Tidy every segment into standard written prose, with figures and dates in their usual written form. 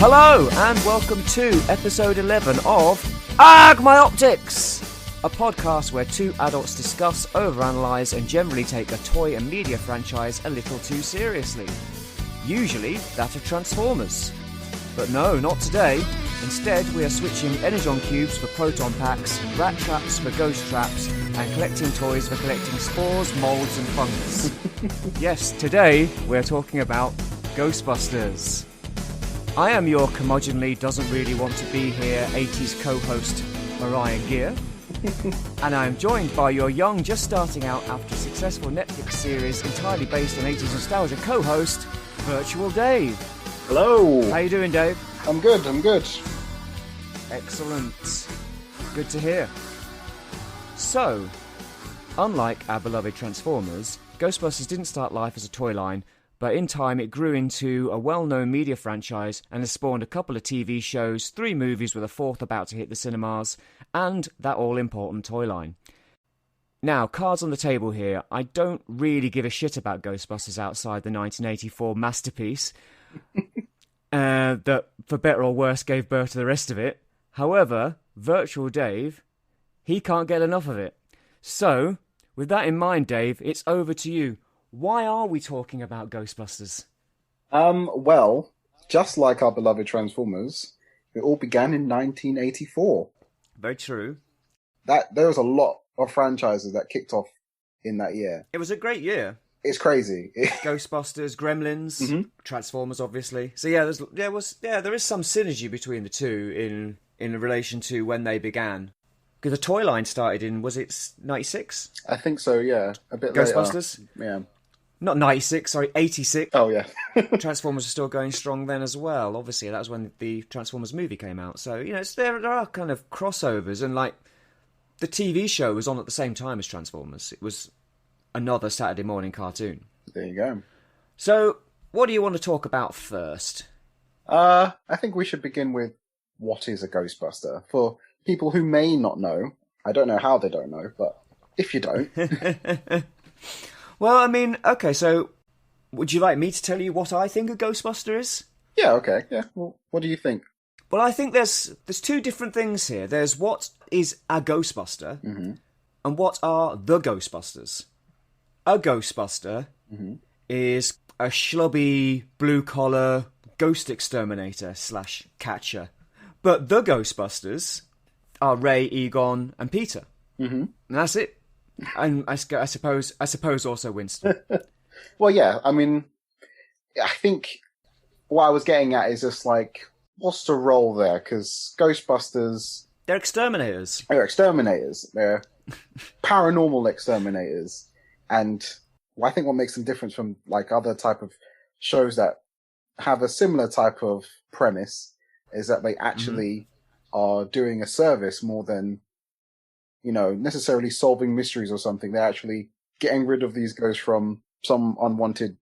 Hello and welcome to episode 11 of AARGH My Optics, a podcast where two adults discuss, overanalyze and generally take a toy and media franchise a little too seriously. Usually that of Transformers. But no, not today. Instead we are switching Energon cubes for proton packs, rat traps for ghost traps and collecting toys for collecting spores, moulds and fungus. Yes, today we're talking about Ghostbusters. I am your curmudgeonly, doesn't really want to be here 80s co-host, Orion Ghia. And I am joined by your young, just starting out after a successful Netflix series entirely based on 80s nostalgia co-host, Virtual Dave. Hello. How you doing, Dave? I'm good. Excellent. Good to hear. So, unlike our beloved Transformers, Ghostbusters didn't start life as a toy line, but in time it grew into a well-known media franchise and has spawned a couple of TV shows, 3 movies with a 4th about to hit the cinemas, and that all-important toy line. Now, cards on the table here, I don't really give a shit about Ghostbusters outside the 1984 masterpiece that, for better or worse, gave birth to the rest of it. However, Virtual Dave, he can't get enough of it. So, with that in mind, Dave, it's over to you. Why are we talking about Ghostbusters? Well, just like our beloved Transformers, it all began in 1984. Very true. There was a lot of franchises that kicked off in that year. It was a great year. It's crazy. Ghostbusters, Gremlins, Transformers, obviously. So yeah, there is some synergy between the two in relation to when they began. Because the toy line started in, was it 96? I think so, yeah. A bit Ghostbusters? Later. Yeah. Not 96, sorry, 86. Oh, yeah. Transformers were still going strong then as well. Obviously, that was when the Transformers movie came out. So, there are kind of crossovers. And, the TV show was on at the same time as Transformers. It was another Saturday morning cartoon. There you go. So, what do you want to talk about first? I think we should begin with what is a Ghostbuster. For people who may not know, I don't know how they don't know, but if you don't... Well, I mean, okay, so would you like me to tell you what I think a Ghostbuster is? Yeah, okay, yeah. Well, what do you think? Well, I think there's 2 different things here. There's what is a Ghostbuster, and what are the Ghostbusters. A Ghostbuster is a schlubby, blue-collar ghost exterminator / catcher. But the Ghostbusters are Ray, Egon, and Peter. And that's it. And I suppose also Winston. Well, yeah, I mean, I think what I was getting at is just what's the role there? Because Ghostbusters... They're exterminators. They're exterminators. They're paranormal exterminators. And I think what makes them different from other type of shows that have a similar type of premise is that they actually are doing a service more than... necessarily solving mysteries or something. They're actually getting rid of these ghosts from some unwanted,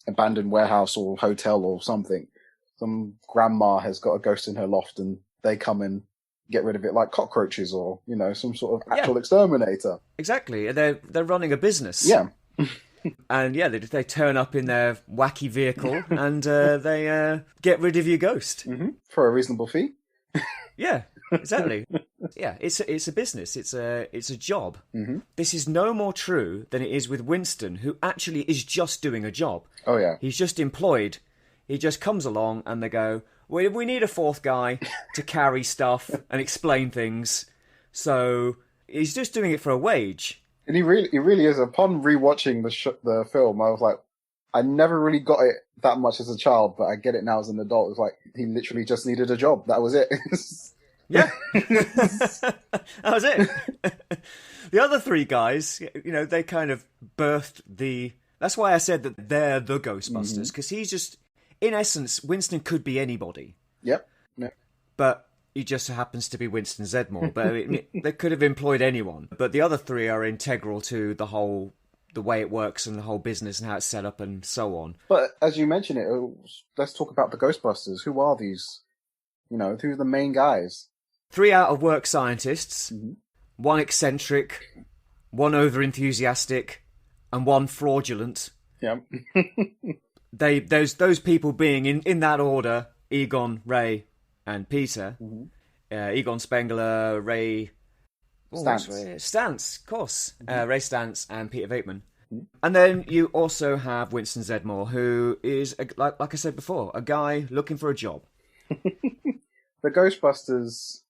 abandoned warehouse or hotel or something. Some grandma has got a ghost in her loft and they come and get rid of it like cockroaches or, some sort of actual exterminator. Exactly. They're running a business. Yeah. And yeah, they turn up in their wacky vehicle and they get rid of your ghost. For a reasonable fee. Yeah, exactly. Yeah, it's a business. It's a job. This is no more true than it is with Winston, who actually is just doing a job. Oh yeah, he's just employed. He just comes along and they go, we need a 4th guy to carry stuff and explain things. So he's just doing it for a wage. And he really is. Upon rewatching the film, I was like, I never really got it that much as a child, but I get it now as an adult. It's like he literally just needed a job. That was it. Yeah. That was it. The other 3 guys, they kind of birthed the... That's why I said that they're the Ghostbusters, because he's just... In essence, Winston could be anybody. Yep. But he just happens to be Winston Zedmore. But they could have employed anyone. But the other 3 are integral to the way it works and the whole business and how it's set up and so on. But as you mentioned it, let's talk about the Ghostbusters. Who are these? Who are the main guys? 3 out-of-work scientists, 1 eccentric, 1 over-enthusiastic, and 1 fraudulent. Yeah. Those people being in that order Egon, Ray, and Peter. Egon Spengler, Ray... Stantz, of course. Ray Stantz and Peter Venkman. And then you also have Winston Zeddemore, who is, like I said before, a guy looking for a job. The Ghostbusters,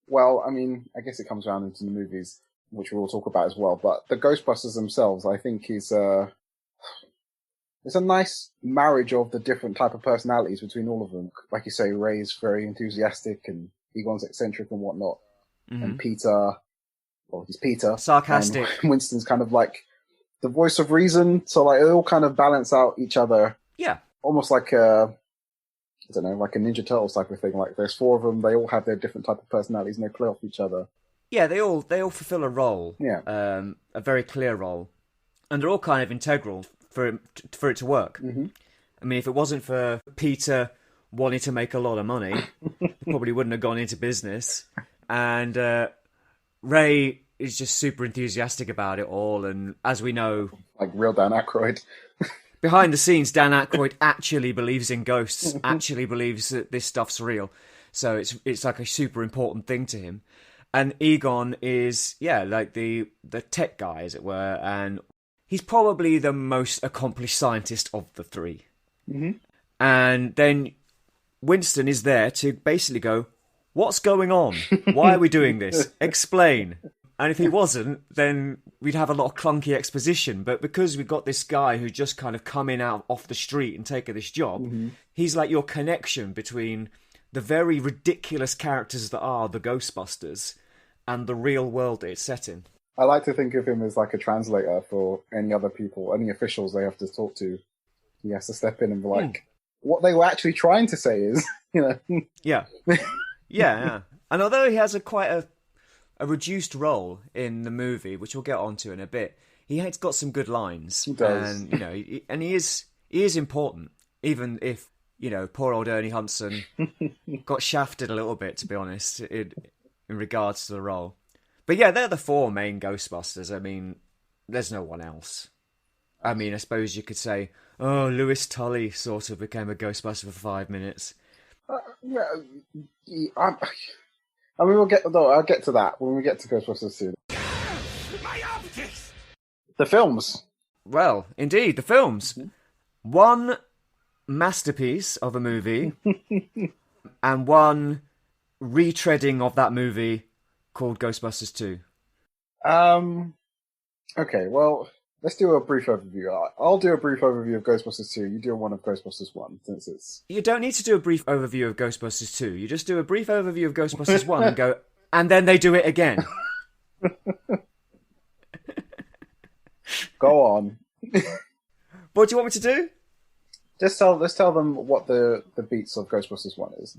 well, I mean, I guess it comes around into the movies, which we'll talk about as well, but the Ghostbusters themselves, I think, is it's a nice marriage of the different type of personalities between all of them. Like you say, Ray's very enthusiastic and Egon's eccentric and whatnot. And Peter, well, he's Peter. Sarcastic. And Winston's kind of like the voice of reason, so like they all kind of balance out each other. Yeah. Almost like I don't know, like a Ninja Turtles type of thing. Like there's 4 of them, they all have their different type of personalities and they play off each other. Yeah, they all fulfill a role. Yeah. A very clear role. And they're all kind of integral for it to work. I mean, if it wasn't for Peter wanting to make a lot of money, he probably wouldn't have gone into business. And Ray is just super enthusiastic about it all, and as we know... Like real Dan Aykroyd. Behind the scenes, Dan Aykroyd actually believes in ghosts, actually believes that this stuff's real. So it's like a super important thing to him. And Egon is, like the tech guy, as it were, and he's probably the most accomplished scientist of the 3. And then Winston is there to basically go, what's going on? Why are we doing this? Explain. And if he wasn't, then we'd have a lot of clunky exposition. But because we've got this guy who's just kind of coming out off the street and taking this job, he's like your connection between the very ridiculous characters that are the Ghostbusters and the real world it's set in. I like to think of him as like a translator for any other people, any officials they have to talk to. He has to step in and be like, what they were actually trying to say is, Yeah. Yeah. And although he has quite a reduced role in the movie, which we'll get onto in a bit, he has got some good lines. He does. And, and he is important, even if, poor old Ernie Hudson got shafted a little bit, to be honest, in regards to the role. But yeah, they're the 4 main Ghostbusters. I mean, there's no one else. I mean, I suppose you could say, Louis Tully sort of became a Ghostbuster for 5 minutes. I mean, I'll get to that when we get to Ghostbusters 2. My optics! The films. Well, indeed, the films. One masterpiece of a movie and one retreading of that movie called Ghostbusters 2. Okay, well, let's do a brief overview. I'll do a brief overview of Ghostbusters 2. You do one of Ghostbusters 1, since it's... You don't need to do a brief overview of Ghostbusters 2. You just do a brief overview of Ghostbusters 1 and go, and then they do it again. Go on. What do you want me to do? Let's tell them what the beats of Ghostbusters 1 is.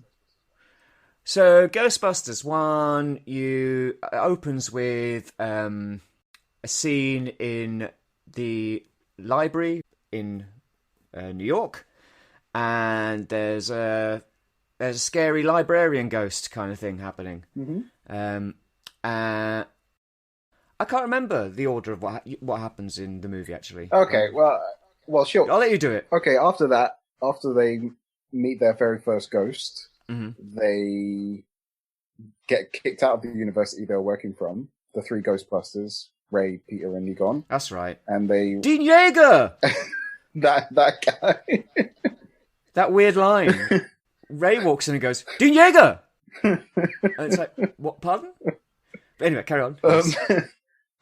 So, Ghostbusters 1, opens with a scene in the library in New York, and there's a scary librarian ghost kind of thing happening. I can't remember the order of what happens in the movie, actually. Okay, well, sure. I'll let you do it. Okay, after they meet their very first ghost, they get kicked out of the university they're working from, the 3 Ghostbusters, Ray, Peter, and Egon. That's right. And they... Dean Yeager! that guy. That weird line. Ray walks in and goes, Dean Yeager! And it's like, what, pardon? But anyway, carry on.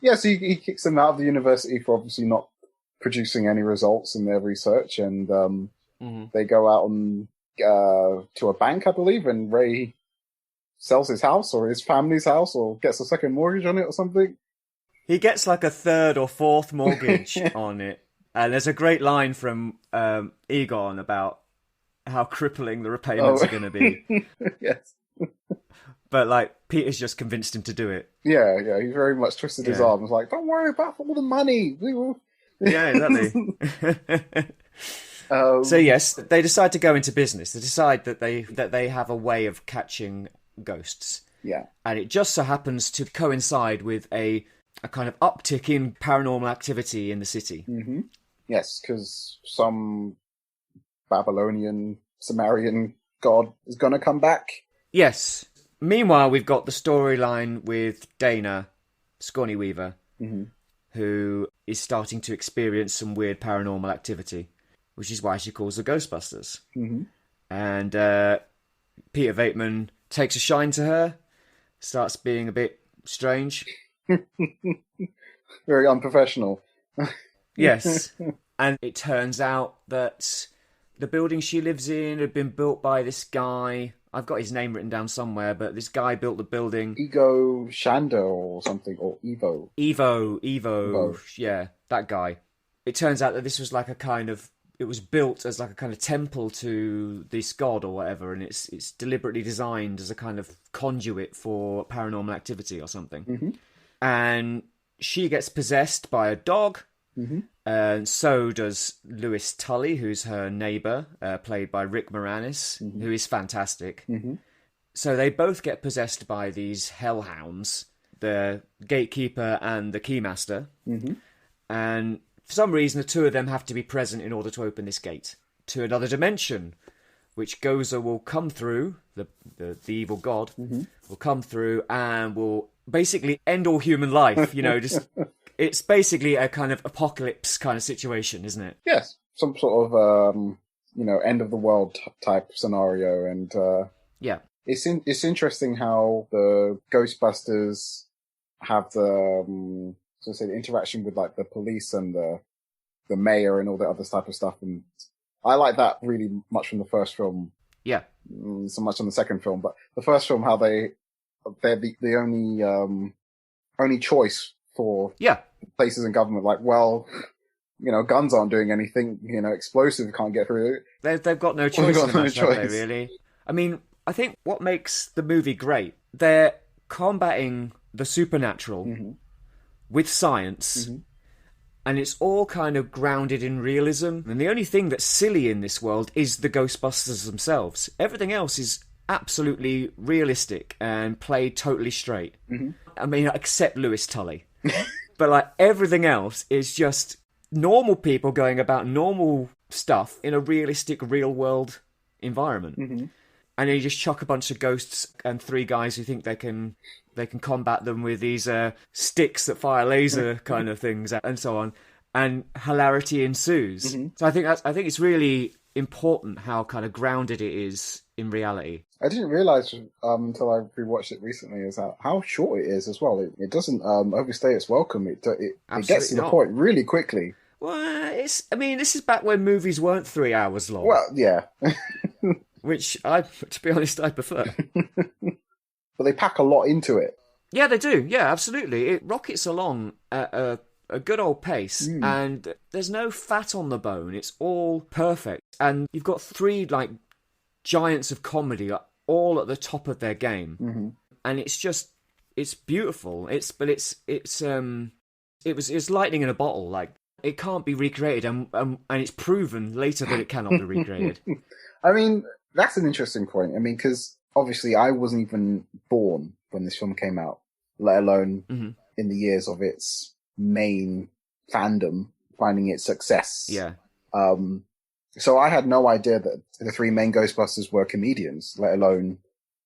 Yes, he kicks them out of the university for obviously not producing any results in their research, and they go out and to a bank, I believe, and Ray sells his house or his family's house or gets a second mortgage on it or something. He gets like a 3rd or 4th mortgage on it, and there's a great line from Egon about how crippling the repayments are going to be. Yes. But, like, Peter's just convinced him to do it. Yeah, he very much twisted his arm. He's like, don't worry about all the money. We will... Yeah, exactly. So, yes, they decide to go into business. They decide that they have a way of catching ghosts. Yeah. And it just so happens to coincide with a kind of uptick in paranormal activity in the city. Yes, because some Babylonian, Sumerian god is going to come back. Yes. Meanwhile, we've got the storyline with Dana, Scrawny Weaver, who is starting to experience some weird paranormal activity, which is why she calls the Ghostbusters. And Peter Veitman takes a shine to her, starts being a bit strange. Very unprofessional. Yes. And it turns out that the building she lives in had been built by this guy. I've got his name written down somewhere, but this guy built the building. Ego Shanda or something, or Evo. Evo. Yeah, that guy. It turns out that this was like a kind of... It was built as like a kind of temple to this god or whatever, and it's deliberately designed as a kind of conduit for paranormal activity or something. And she gets possessed by a dog, and so does Louis Tully, who's her neighbour, played by Rick Moranis, who is fantastic. So they both get possessed by these hellhounds, the gatekeeper and the keymaster, and for some reason, the two of them have to be present in order to open this gate to another dimension, which Gozer will come through, the evil god, will come through and will basically end all human life. You know, just it's basically a kind of apocalypse kind of situation, isn't it? Yes, some sort of, end of the world type scenario. And yeah, it's interesting how the Ghostbusters have the... the interaction with like the police and the mayor and all the other type of stuff, and I like that really much from the first film. Yeah, so much on the second film, but the first film, how they're the only choice for places in government. Like, well, guns aren't doing anything. Explosive can't get through. They've got no choice. Have they, really? I mean, I think what makes the movie great, they're combating the supernatural with science, and it's all kind of grounded in realism. And the only thing that's silly in this world is the Ghostbusters themselves. Everything else is absolutely realistic and played totally straight. I mean, except Louis Tully. But like everything else is just normal people going about normal stuff in a realistic, real-world environment. And you just chuck a bunch of ghosts and three guys who think they can combat them with these sticks that fire laser kind of things and so on, and hilarity ensues. So I think it's really important how kind of grounded it is in reality. I didn't realise until I rewatched it recently is how short it is as well. It doesn't overstay its welcome. It gets to the point really quickly. Well, this is back when movies weren't 3 hours long. Well, yeah. Which, to be honest, I prefer. But they pack a lot into it. Yeah, they do. Yeah, absolutely. It rockets along at a good old pace, and there's no fat on the bone. It's all perfect. And you've got three, like, giants of comedy all at the top of their game. And it's beautiful. It's lightning in a bottle. Like, it can't be recreated, and it's proven later that it cannot be recreated. I mean, that's an interesting point. I mean, because obviously I wasn't even born when this film came out, let alone in the years of its main fandom finding its success. Yeah. So I had no idea that the three main Ghostbusters were comedians, let alone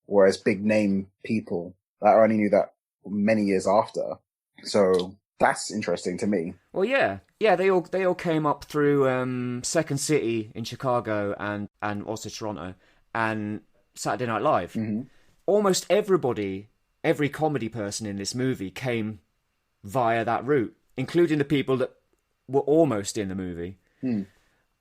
were as big name people. I only knew that many years after. So that's interesting to me. Well, yeah, they all came up through Second City in Chicago and also Toronto and Saturday Night Live. Almost everybody, every comedy person in this movie came via that route, including the people that were almost in the movie.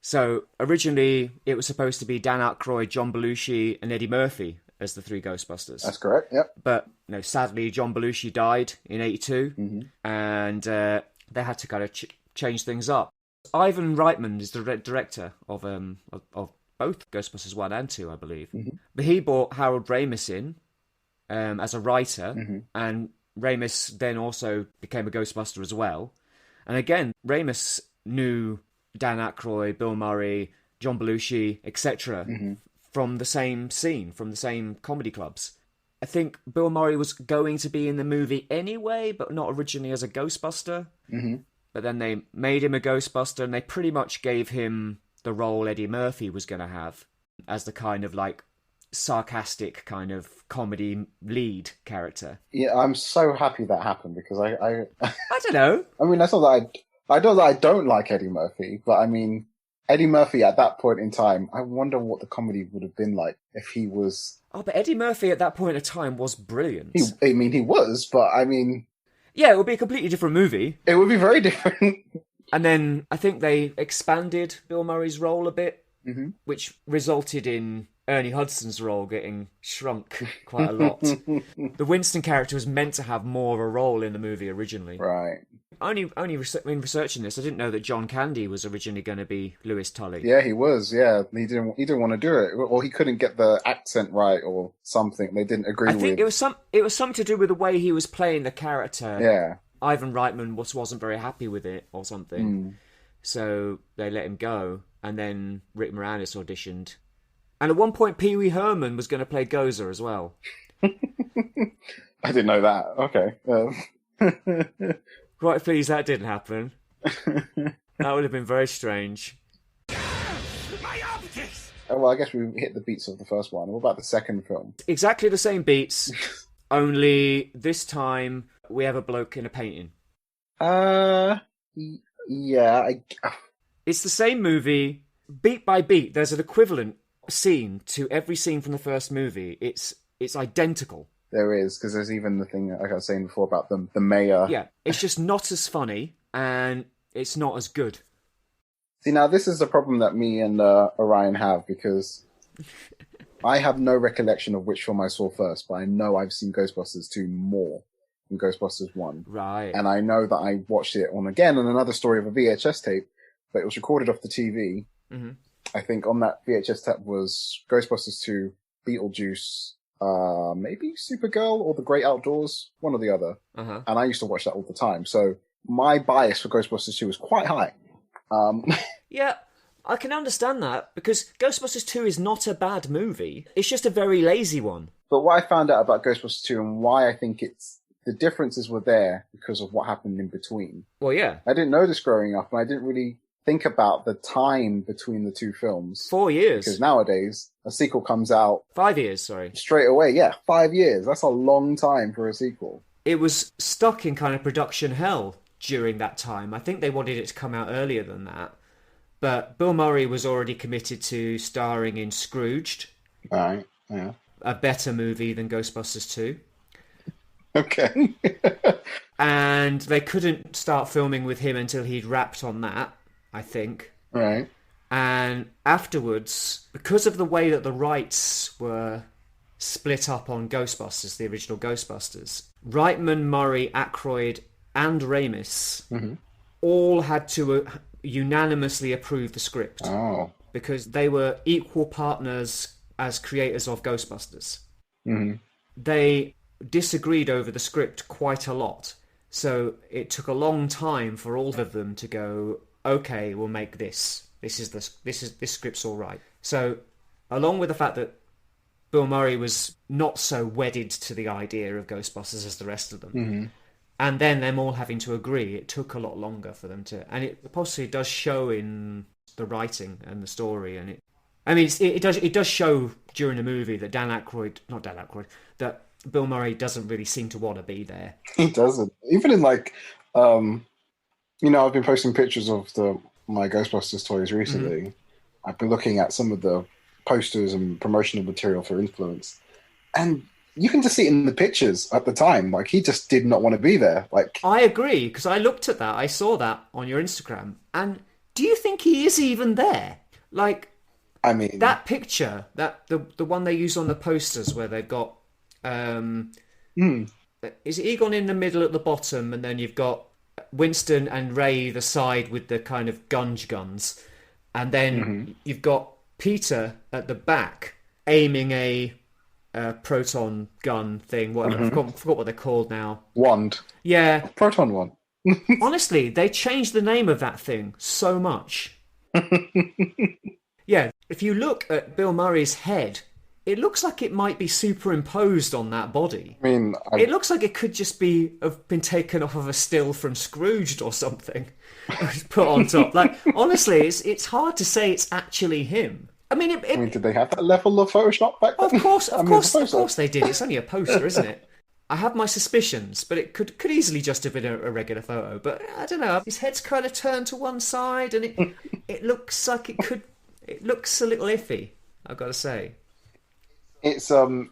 So originally it was supposed to be Dan Aykroyd, John Belushi, and Eddie Murphy as the three Ghostbusters. That's correct, yep. But sadly, John Belushi died in '82, and they had to kind of change things up. Ivan Reitman is the director of both Ghostbusters 1 and 2, I believe. But he brought Harold Ramis in as a writer, and Ramis then also became a Ghostbuster as well. And again, Ramis knew Dan Aykroyd, Bill Murray, John Belushi, etc. From the same scene, from the same comedy clubs. I think Bill Murray was going to be in the movie anyway, but not originally as a Ghostbuster. But then they made him a Ghostbuster, and they pretty much gave him the role Eddie Murphy was going to have as the kind of like sarcastic kind of comedy lead character. Yeah, I'm so happy that happened because I I don't know. I mean, that's not that I don't that I don't like Eddie Murphy, but I mean, Eddie Murphy at that point in time, I wonder what the comedy would have been like if he was. Oh, but Eddie Murphy at that point in time was brilliant. He was, but I mean, yeah, it would be a completely different movie. It would be very different. And then I think they expanded Bill Murray's role a bit, which resulted in Ernie Hudson's role getting shrunk quite a lot. The Winston character was meant to have more of a role in the movie originally. Right. Only in researching this, I didn't know that John Candy was originally going to be Louis Tully. Yeah, he was. Yeah, he didn't want to do it, or he couldn't get the accent right, or something. They didn't agree. I think it was something to do with the way he was playing the character. Yeah. Ivan Reitman wasn't very happy with it or something, so they let him go. And then Rick Moranis auditioned, and at one point Pee Wee Herman was going to play Gozer as well. I didn't know that. Okay. Quite pleased that didn't happen. That would have been very strange. My optics! Oh, well, I guess we hit the beats of the first one. What about the second film? Exactly the same beats, only this time we have a bloke in a painting. Yeah. It's the same movie, beat by beat. There's an equivalent scene to every scene from the first movie. It's identical. There is, because there's even the thing like I was saying before about the mayor. Yeah, it's just not as funny, and it's not as good. See, now this is the problem that me and Orion have, because I have no recollection of which film I saw first, but I know I've seen Ghostbusters 2 more than Ghostbusters 1. Right. And I know that I watched it on another story of a VHS tape, but it was recorded off the TV. Mm-hmm. I think on that VHS tape was Ghostbusters 2, Beetlejuice, maybe Supergirl or The Great Outdoors, one or the other. Uh-huh. And I used to watch that all the time. So my bias for Ghostbusters 2 was quite high. Yeah, I can understand that, because Ghostbusters 2 is not a bad movie. It's just a very lazy one. But what I found out about Ghostbusters 2 and why I think the differences were there because of what happened in between. Well, yeah. I didn't know this growing up, and I didn't really think about the time between the two films. 4 years. Because nowadays, a sequel comes out... 5 years, sorry. Straight away, yeah. 5 years. That's a long time for a sequel. It was stuck in kind of production hell during that time. I think they wanted it to come out earlier than that. But Bill Murray was already committed to starring in Scrooged. Right, yeah. A better movie than Ghostbusters 2. Okay. And they couldn't start filming with him until he'd wrapped on that, I think. Right. And afterwards, because of the way that the rights were split up on Ghostbusters, the original Ghostbusters, Reitman, Murray, Aykroyd, and Ramis all had to unanimously approve the script. Oh. Because they were equal partners as creators of Ghostbusters. Mm-hmm. They disagreed over the script quite a lot. So it took a long time for all of them to go, okay, we'll make this. This script's all right. So, along with the fact that Bill Murray was not so wedded to the idea of Ghostbusters as the rest of them, and then them all having to agree, it took a lot longer for them to. And it possibly does show in the writing and the story, and it does show during the movie that that Bill Murray doesn't really seem to want to be there. He doesn't. Even in I've been posting pictures of my Ghostbusters toys recently. I've been looking at some of the posters and promotional material for Influence, and you can just see it in the pictures at the time. He just did not want to be there. I agree, because I looked at that. I saw that on your Instagram, and do you think he is even there? That picture, that the one they use on the posters where they've got is Egon in the middle at the bottom, and then you've got Winston and Ray the side with the kind of guns, and then you've got Peter at the back aiming a proton gun thing. Whatever, I forgot what they're called now. Wand. Yeah, proton wand. Honestly, they changed the name of that thing so much. Yeah, if you look at Bill Murray's head, it looks like it might be superimposed on that body. It looks like it could just have been taken off of a still from Scrooged or something, put on top. Honestly, it's hard to say it's actually him. I mean, I mean, did they have that level of Photoshop back then? of course, I of mean, course, of Photoshop. course they did. It's only a poster, isn't it? I have my suspicions, but it could easily just have been a regular photo. But I don't know. His head's kind of turned to one side, and it looks like it could. It looks a little iffy. I've got to say. It's it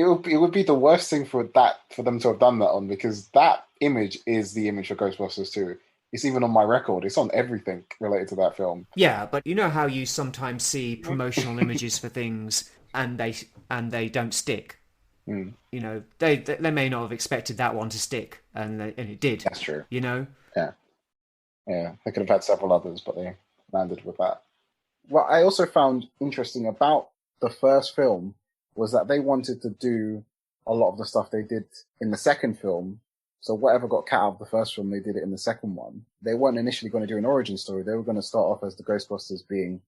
would be the worst thing for them to have done that on, because that image is the image for Ghostbusters 2. It's even on my record. It's on everything related to that film. Yeah, but you know how you sometimes see promotional images for things and they don't stick. Mm. You know, they may not have expected that one to stick, and it did. That's true. You know. Yeah. They could have had several others, but they landed with that. What I also found interesting about the first film was that they wanted to do a lot of the stuff they did in the second film. So whatever got cut out of the first film, they did it in the second one. They weren't initially going to do an origin story. They were going to start off as the Ghostbusters being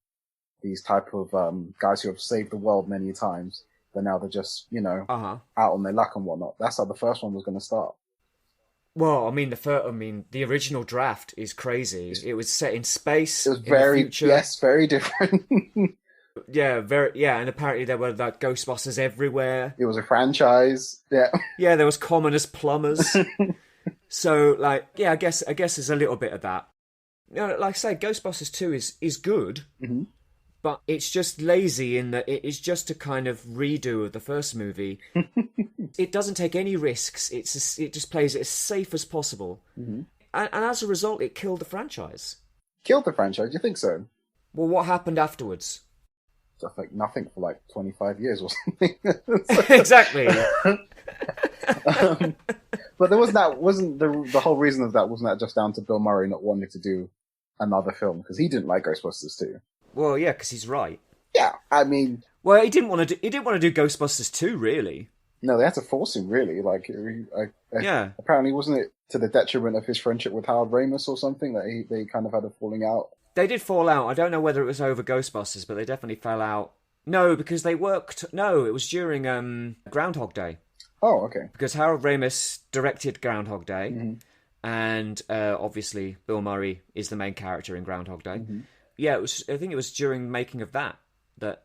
these type of guys who have saved the world many times, but now they're just, out on their luck and whatnot. That's how the first one was going to start. Well, I mean, the original draft is crazy. It was set in space. It was very different. And apparently there were like Ghostbusters everywhere. It was a franchise. Yeah, there was commoners, plumbers. So, like, I guess there's a little bit of that. Like I say, Ghostbusters 2 is good, but it's just lazy in that it is just a kind of redo of the first movie. It doesn't take any risks. It just plays it as safe as possible, and as a result, it killed the franchise. Killed the franchise? You think so? Well, what happened afterwards? I think nothing for like 25 years or something. Exactly. But wasn't the whole reason of that, wasn't that just down to Bill Murray not wanting to do another film because he didn't like Ghostbusters 2? Well, yeah, because he's right. Yeah, I mean, well, he didn't want to do Ghostbusters 2, really. No, they had to force him, really. Like, yeah. Apparently, wasn't it to the detriment of his friendship with Howard Ramis or something that they kind of had a falling out? They did fall out. I don't know whether it was over Ghostbusters, but they definitely fell out. No, because they worked. No, it was during Groundhog Day. Oh, okay. Because Harold Ramis directed Groundhog Day, and obviously Bill Murray is the main character in Groundhog Day. Yeah, I think it was during making of that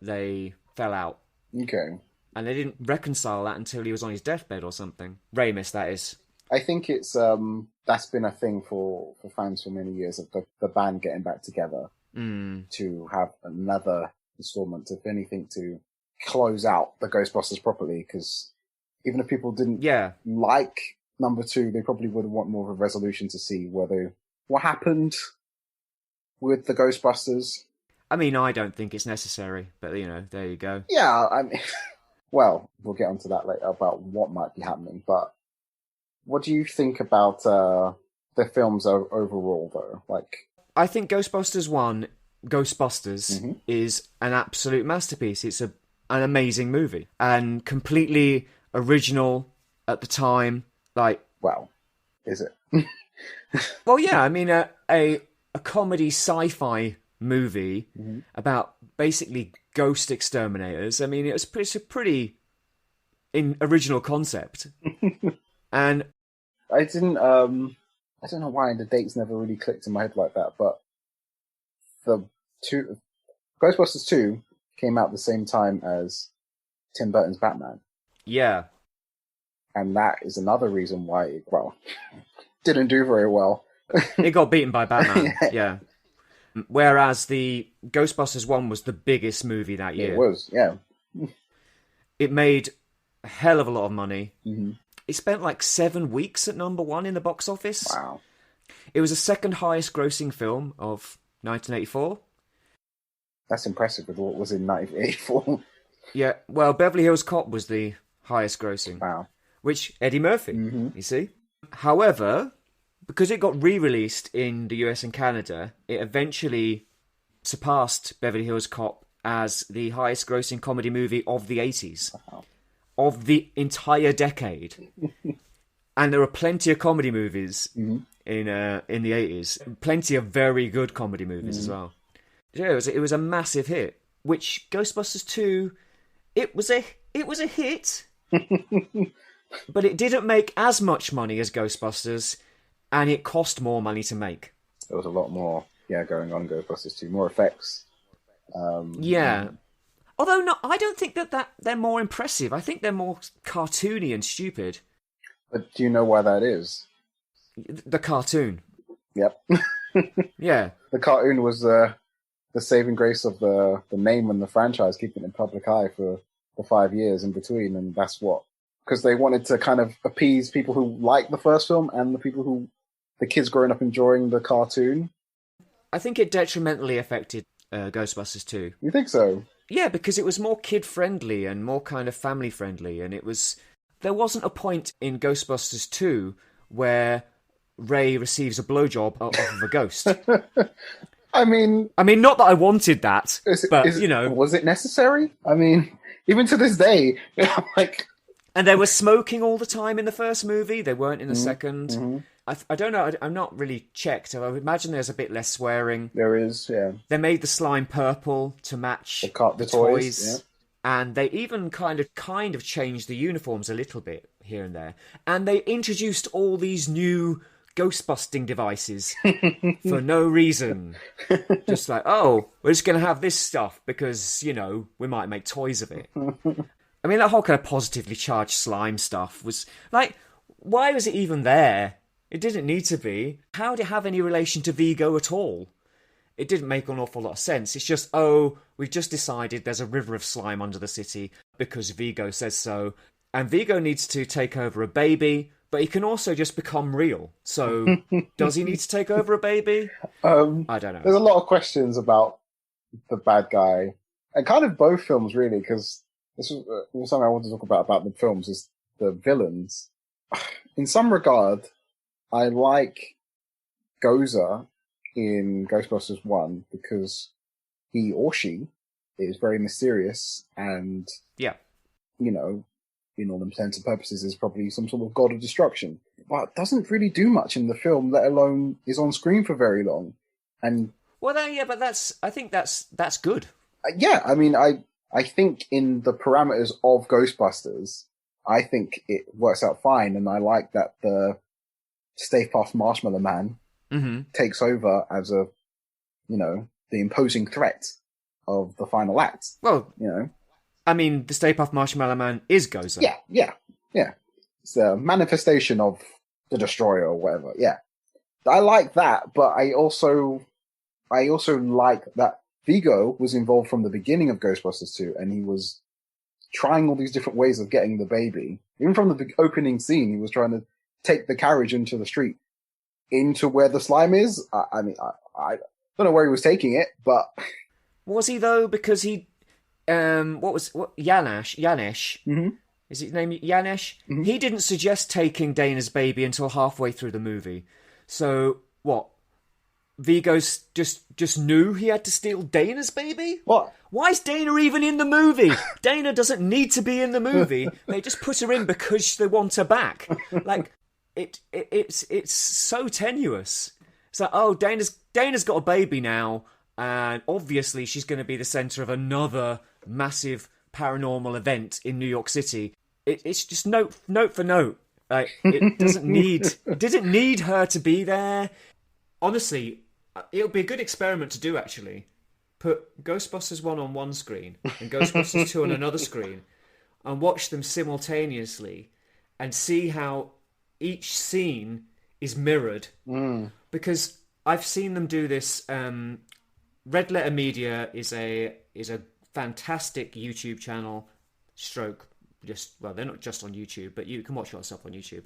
they fell out. Okay. And they didn't reconcile that until he was on his deathbed or something. Ramis, that is. I think it's that's been a thing for fans for many years, of the band getting back together to have another installment, if anything, to close out the Ghostbusters properly, because even if people didn't like number 2, they probably would want more of a resolution to see what happened with the Ghostbusters. I mean, I don't think it's necessary, but, there you go. Yeah, I mean, well, we'll get onto that later about what might be happening, but what do you think about the films overall, though? Like, I think Ghostbusters 1, is an absolute masterpiece. It's an amazing movie and completely original at the time. Like, well, is it? Well, yeah. I mean, a comedy sci-fi movie about basically ghost exterminators. I mean, it's a pretty original concept. And I didn't. I don't know why the dates never really clicked in my head like that, but Ghostbusters 2 came out the same time as Tim Burton's Batman. Yeah. And that is another reason why it, didn't do very well. It got beaten by Batman, yeah. Whereas the Ghostbusters 1 was the biggest movie that year. It was, yeah. It made a hell of a lot of money. It spent like 7 weeks at number 1 in the box office. Wow. It was the second highest grossing film of 1984. That's impressive with what was in 1984. Yeah, well, Beverly Hills Cop was the highest grossing. Wow. Which, Eddie Murphy, you see. However, because it got re-released in the US and Canada, it eventually surpassed Beverly Hills Cop as the highest grossing comedy movie of the 80s. Wow. Of the entire decade. And there were plenty of comedy movies in the 80s. Plenty of very good comedy movies as well. Yeah, it was a massive hit. Which Ghostbusters 2, it was a hit. But it didn't make as much money as Ghostbusters, and it cost more money to make. There was a lot more going on in Ghostbusters 2. More effects. Yeah. Although, no, I don't think that they're more impressive. I think they're more cartoony and stupid. But do you know why that is? The cartoon. Yep. Yeah. The cartoon was the saving grace of the name and the franchise, keeping it in public eye for the 5 years in between, and that's what, because they wanted to kind of appease people who liked the first film and the kids growing up enjoying the cartoon. I think it detrimentally affected Ghostbusters 2. You think so? Yeah, because it was more kid-friendly and more kind of family-friendly, and there wasn't a point in Ghostbusters 2 where Ray receives a blowjob off of a ghost. I mean, not that I wanted that, but, was it necessary? I mean, even to this day, like... And they were smoking all the time in the first movie. They weren't in the second. Mm-hmm. I don't know. I'm not really checked. I would imagine there's a bit less swearing. There is, yeah. They made the slime purple to match the toys. Yeah. And they even kind of changed the uniforms a little bit here and there. And they introduced all these new ghost-busting devices for no reason. Just like, oh, we're just going to have this stuff because, we might make toys of it. I mean, that whole kind of positively charged slime stuff was like, why was it even there? It didn't need to be. How did it have any relation to Vigo at all? It didn't make an awful lot of sense. It's just, we've just decided there's a river of slime under the city because Vigo says so. And Vigo needs to take over a baby, but he can also just become real. So, does he need to take over a baby? I don't know. There's a lot of questions about the bad guy. And kind of both films, really, because this was something I wanted to talk about the films, is the villains. In some regard, I like Gozer in Ghostbusters 1 because he or she is very mysterious and, in all intents and purposes is probably some sort of god of destruction. But doesn't really do much in the film, let alone is on screen for very long. And but I think that's good. Yeah, I mean, I think in the parameters of Ghostbusters, I think it works out fine, and I like that the Stay Puft Marshmallow Man takes over as the imposing threat of the final act. Well, I mean, the Stay Puft Marshmallow Man is Gozer. Yeah. It's a manifestation of the Destroyer or whatever, yeah. I like that, but I also like that Vigo was involved from the beginning of Ghostbusters 2, and he was trying all these different ways of getting the baby. Even from the opening scene, he was trying to take the carriage into the street, into where the slime is. I don't know where he was taking it, but... Was he, though? Because he... Yanesh? Mm-hmm. Is his name Yanesh? Mm-hmm. He didn't suggest taking Dana's baby until halfway through the movie. So, what? Vigo's just knew he had to steal Dana's baby? What? Why is Dana even in the movie? Dana doesn't need to be in the movie. They just put her in because they want her back. Like, it's so tenuous. It's like, oh, Dana's got a baby now, and obviously she's going to be the centre of another massive paranormal event in New York City. It's just note for note. Like, it didn't need her to be there. Honestly, it'll be a good experiment to do, actually. Put Ghostbusters 1 on one screen and Ghostbusters 2 on another screen and watch them simultaneously and see how each scene is mirrored. Because I've seen them do this. Red Letter Media is a fantastic YouTube channel. They're not just on YouTube, but you can watch it yourself on YouTube.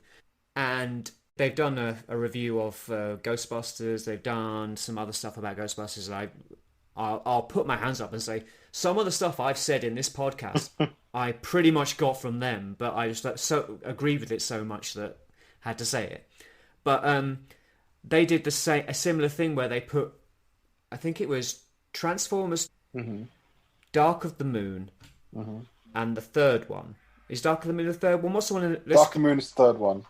And they've done a review of Ghostbusters. They've done some other stuff about Ghostbusters. And I'll put my hands up and say some of the stuff I've said in this podcast, I pretty much got from them, but I just so agree with it so much that I had to say it. But they did a similar thing where they put, I think it was Transformers, Dark of the Moon, and the third one. Is Dark of the Moon the third one? What's the one? Dark of the Moon is the third one.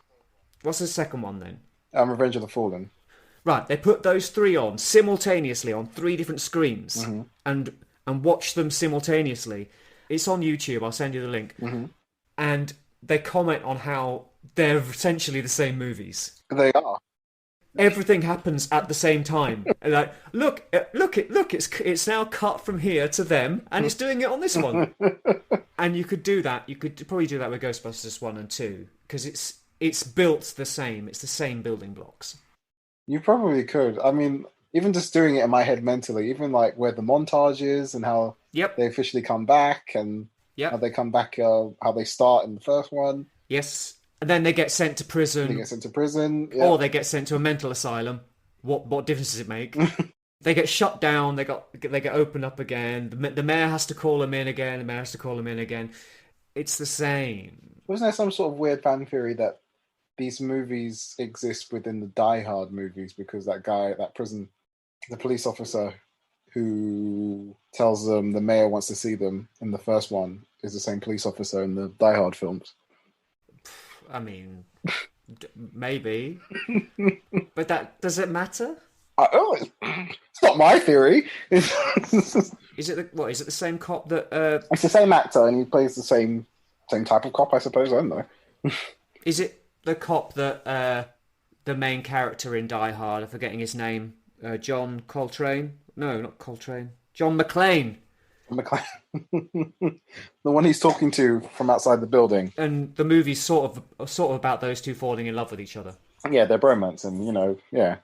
What's the second one then? Revenge of the Fallen. Right, they put those three on simultaneously on 3 different screens and watch them simultaneously. It's on YouTube. I'll send you the link. And they comment on how they're essentially the same movies. They are. everything happens at the same time. And like, look, it's now cut from here to them, and it's doing it on this one. And you could do that. You could probably do that with Ghostbusters 1 and 2 because it's built the same. It's the same building blocks. You probably could. I mean, even just doing it in my head mentally, even like where the montage is and how they officially come back and how they come back, how they start in the first one. Yes. And then they get sent to prison. Or they get sent to a mental asylum. What difference does it make? They get shut down. They get opened up again. The mayor has to call them in again. It's the same. Wasn't there some sort of weird fan theory that these movies exist within the Die Hard movies because that guy, that prison, the police officer who tells them the mayor wants to see them in the first one is the same police officer in the Die Hard films? I mean, maybe. But does it matter? It's not my theory. Is it the same cop that... It's the same actor and he plays the same type of cop, I suppose. I don't know. Is it the cop that the main character in Die Hard, I'm forgetting his name, John Coltrane? No, not Coltrane. John McClane. The one he's talking to from outside the building. And the movie's sort of about those two falling in love with each other. Yeah, they're bromance and, yeah.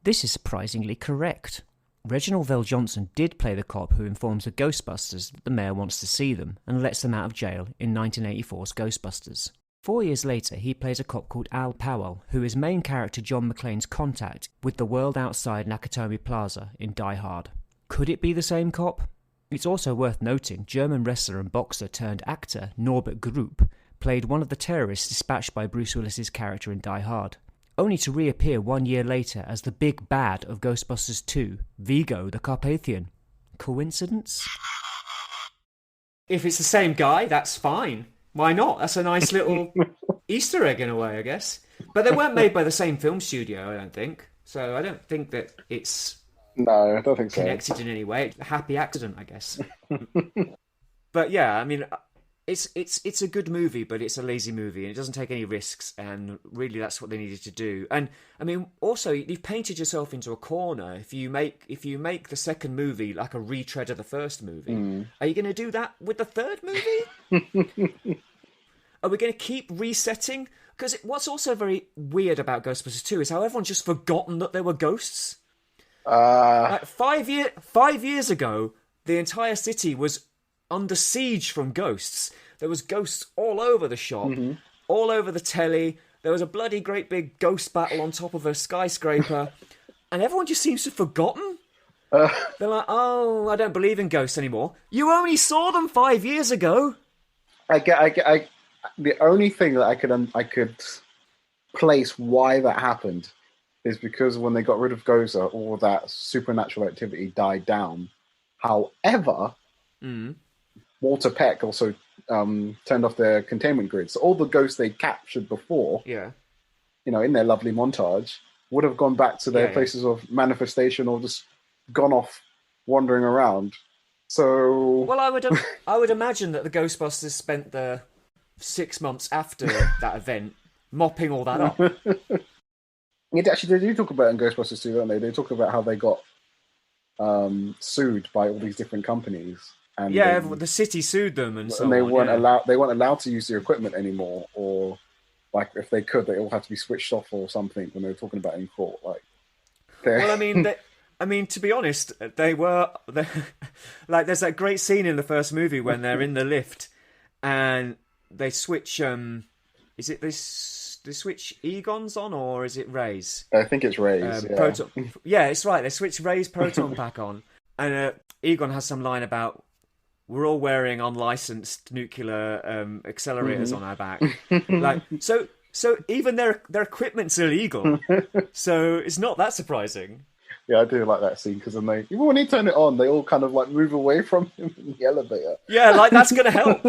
This is surprisingly correct. Reginald VelJohnson did play the cop who informs the Ghostbusters that the mayor wants to see them and lets them out of jail in 1984's Ghostbusters. 4 years later, he plays a cop called Al Powell, who is main character John McClane's contact with the world outside Nakatomi Plaza in Die Hard. Could it be the same cop? It's also worth noting German wrestler and boxer turned actor Norbert Grupp played one of the terrorists dispatched by Bruce Willis's character in Die Hard, only to reappear 1 year later as the big bad of Ghostbusters 2, Vigo the Carpathian. Coincidence? If it's the same guy, that's fine. Why not? That's a nice little Easter egg in a way, I guess. But they weren't made by the same film studio, I don't think. So I don't think that it's... No, I don't think so. Connected in any way. A happy accident, I guess. But yeah, I mean, it's a good movie, but it's a lazy movie, and it doesn't take any risks, and really that's what they needed to do. And I mean, also, you've painted yourself into a corner if you make the second movie like a retread of the first movie. Are you going to do that with the third movie? Are we going to keep resetting? Because what's also very weird about Ghostbusters 2 is how everyone's just forgotten that there were ghosts. Like 5 years ago, the entire city was under siege from ghosts. There was ghosts all over the shop, all over the telly. There was a bloody great big ghost battle on top of a skyscraper, and everyone just seems to have forgotten. They're like, oh, I don't believe in ghosts anymore. You only saw them 5 years ago. The only thing that I could place why that happened is because when they got rid of Gozer, all that supernatural activity died down. However, Walter Peck also turned off their containment grid. So all the ghosts they captured before, in their lovely montage, would have gone back to their places of manifestation or just gone off wandering around. So... Well, I would imagine that the Ghostbusters spent the 6 months after that event mopping all that up. Actually, they do talk about it in Ghostbusters 2, don't they? They talk about how they got sued by all these different companies. And the city sued them, and so they weren't allowed. They weren't allowed to use their equipment anymore, or like if they could, they all had to be switched off or something when they were talking about it in court. Well, I mean, to be honest, they were like. There's that great scene in the first movie when they're in the lift and they switch. Is it this? They switch Egon's on, or is it Ray's? I think it's Ray's. Yeah, it's right. They switch Ray's proton pack on, and Egon has some line about we're all wearing unlicensed nuclear accelerators on our back. Like so even their equipment's illegal. So it's not that surprising. Yeah, I do like that scene because even when he turn it on, they all kind of like move away from him in the elevator. Yeah, like that's gonna help.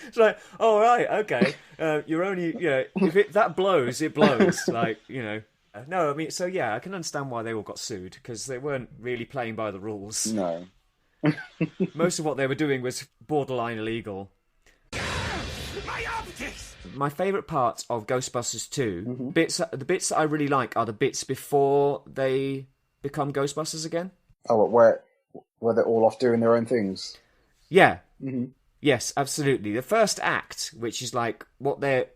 It's like, oh right, okay. You're only, if that blows, it blows. Like, no, I mean, so yeah, I can understand why they all got sued because they weren't really playing by the rules. No. Most of what they were doing was borderline illegal. My My optics! My favourite part of Ghostbusters 2, the bits that I really like are the bits before they become Ghostbusters again. Oh, where they're all off doing their own things. Yeah. Mm-hmm. Yes, absolutely. The first act, which is like what they're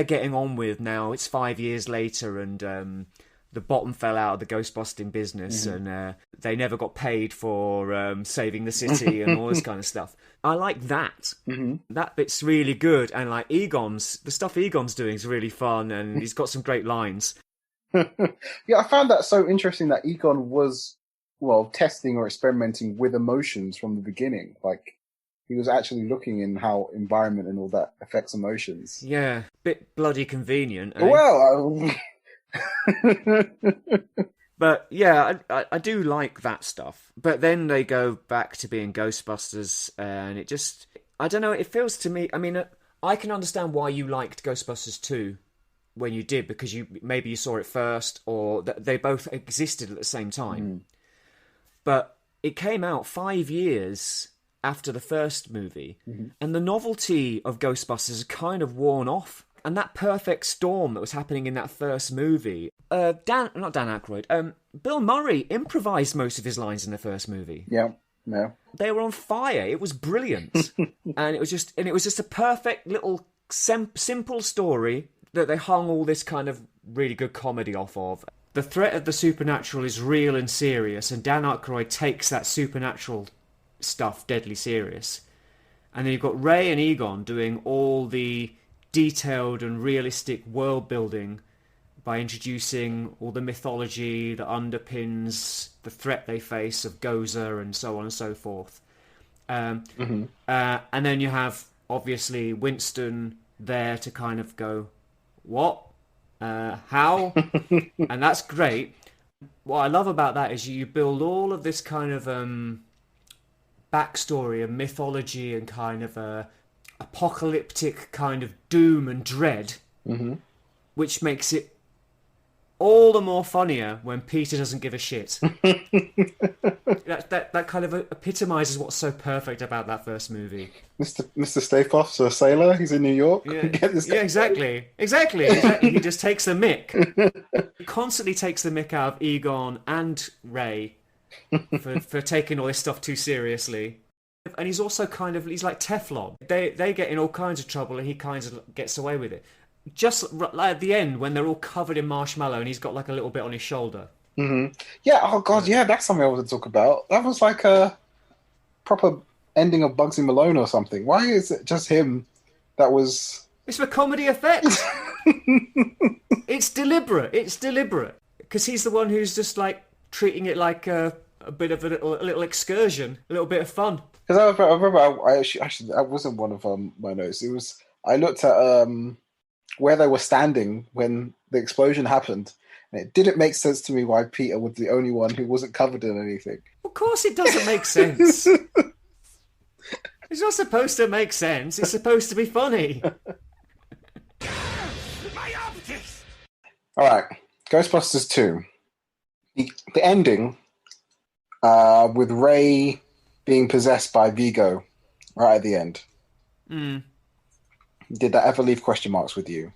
getting on with now. It's 5 years later, and the bottom fell out of the ghostbusting business, and they never got paid for saving the city and all this kind of stuff. I like that. Mm-hmm. That bit's really good, and like the stuff Egon's doing is really fun, and he's got some great lines. Yeah, I found that so interesting that Egon was, testing or experimenting with emotions from the beginning. Like, he was actually looking in how environment and all that affects emotions. Yeah, bit bloody convenient. Eh? Well, but yeah, I do like that stuff. But then they go back to being Ghostbusters, and it just, I don't know, it feels to me, I mean, I can understand why you liked Ghostbusters 2 when you did, because maybe you saw it first, or they both existed at the same time. But it came out 5 years after the first movie, and the novelty of Ghostbusters had kind of worn off. And that perfect storm that was happening in that first movie, not Dan Aykroyd, Bill Murray improvised most of his lines in the first movie. Yeah. They were on fire. It was brilliant, and it was just a perfect little simple story that they hung all this kind of really good comedy off of. The threat of the supernatural is real and serious, and Dan Aykroyd takes that supernatural stuff deadly serious. And then you've got Ray and Egon doing all the detailed and realistic world building by introducing all the mythology that underpins the threat they face of Gozer and so on and so forth. And then you have, obviously, Winston there to kind of go, what? How? And that's great. What I love about that is you build all of this kind of backstory and mythology and kind of apocalyptic kind of doom and dread, which makes it all the more funnier when Peter doesn't give a shit. that kind of epitomizes what's so perfect about that first movie. Mr. Staples, a sailor, he's in New York. Yeah, exactly. He just takes the mick. He constantly takes the mick out of Egon and Ray for taking all this stuff too seriously. And he's also he's like Teflon. They get in all kinds of trouble and he kind of gets away with it. Just like at the end when they're all covered in marshmallow and he's got like a little bit on his shoulder. Yeah, oh god, yeah, that's something I want to talk about. That was like a proper ending of Bugsy Malone or something. Why is it just him that was... It's for comedy effect. It's deliberate. Because he's the one who's just like treating it like a bit of a little excursion, a little bit of fun. Because I remember, I actually, that wasn't one of my notes. It was, I looked at where they were standing when the explosion happened, and it didn't make sense to me why Peter was the only one who wasn't covered in anything. Of course it doesn't make sense. It's not supposed to make sense. It's supposed to be funny. My optics! Alright, Ghostbusters 2. The ending, with Ray being possessed by Vigo right at the end. Did that ever leave question marks with you?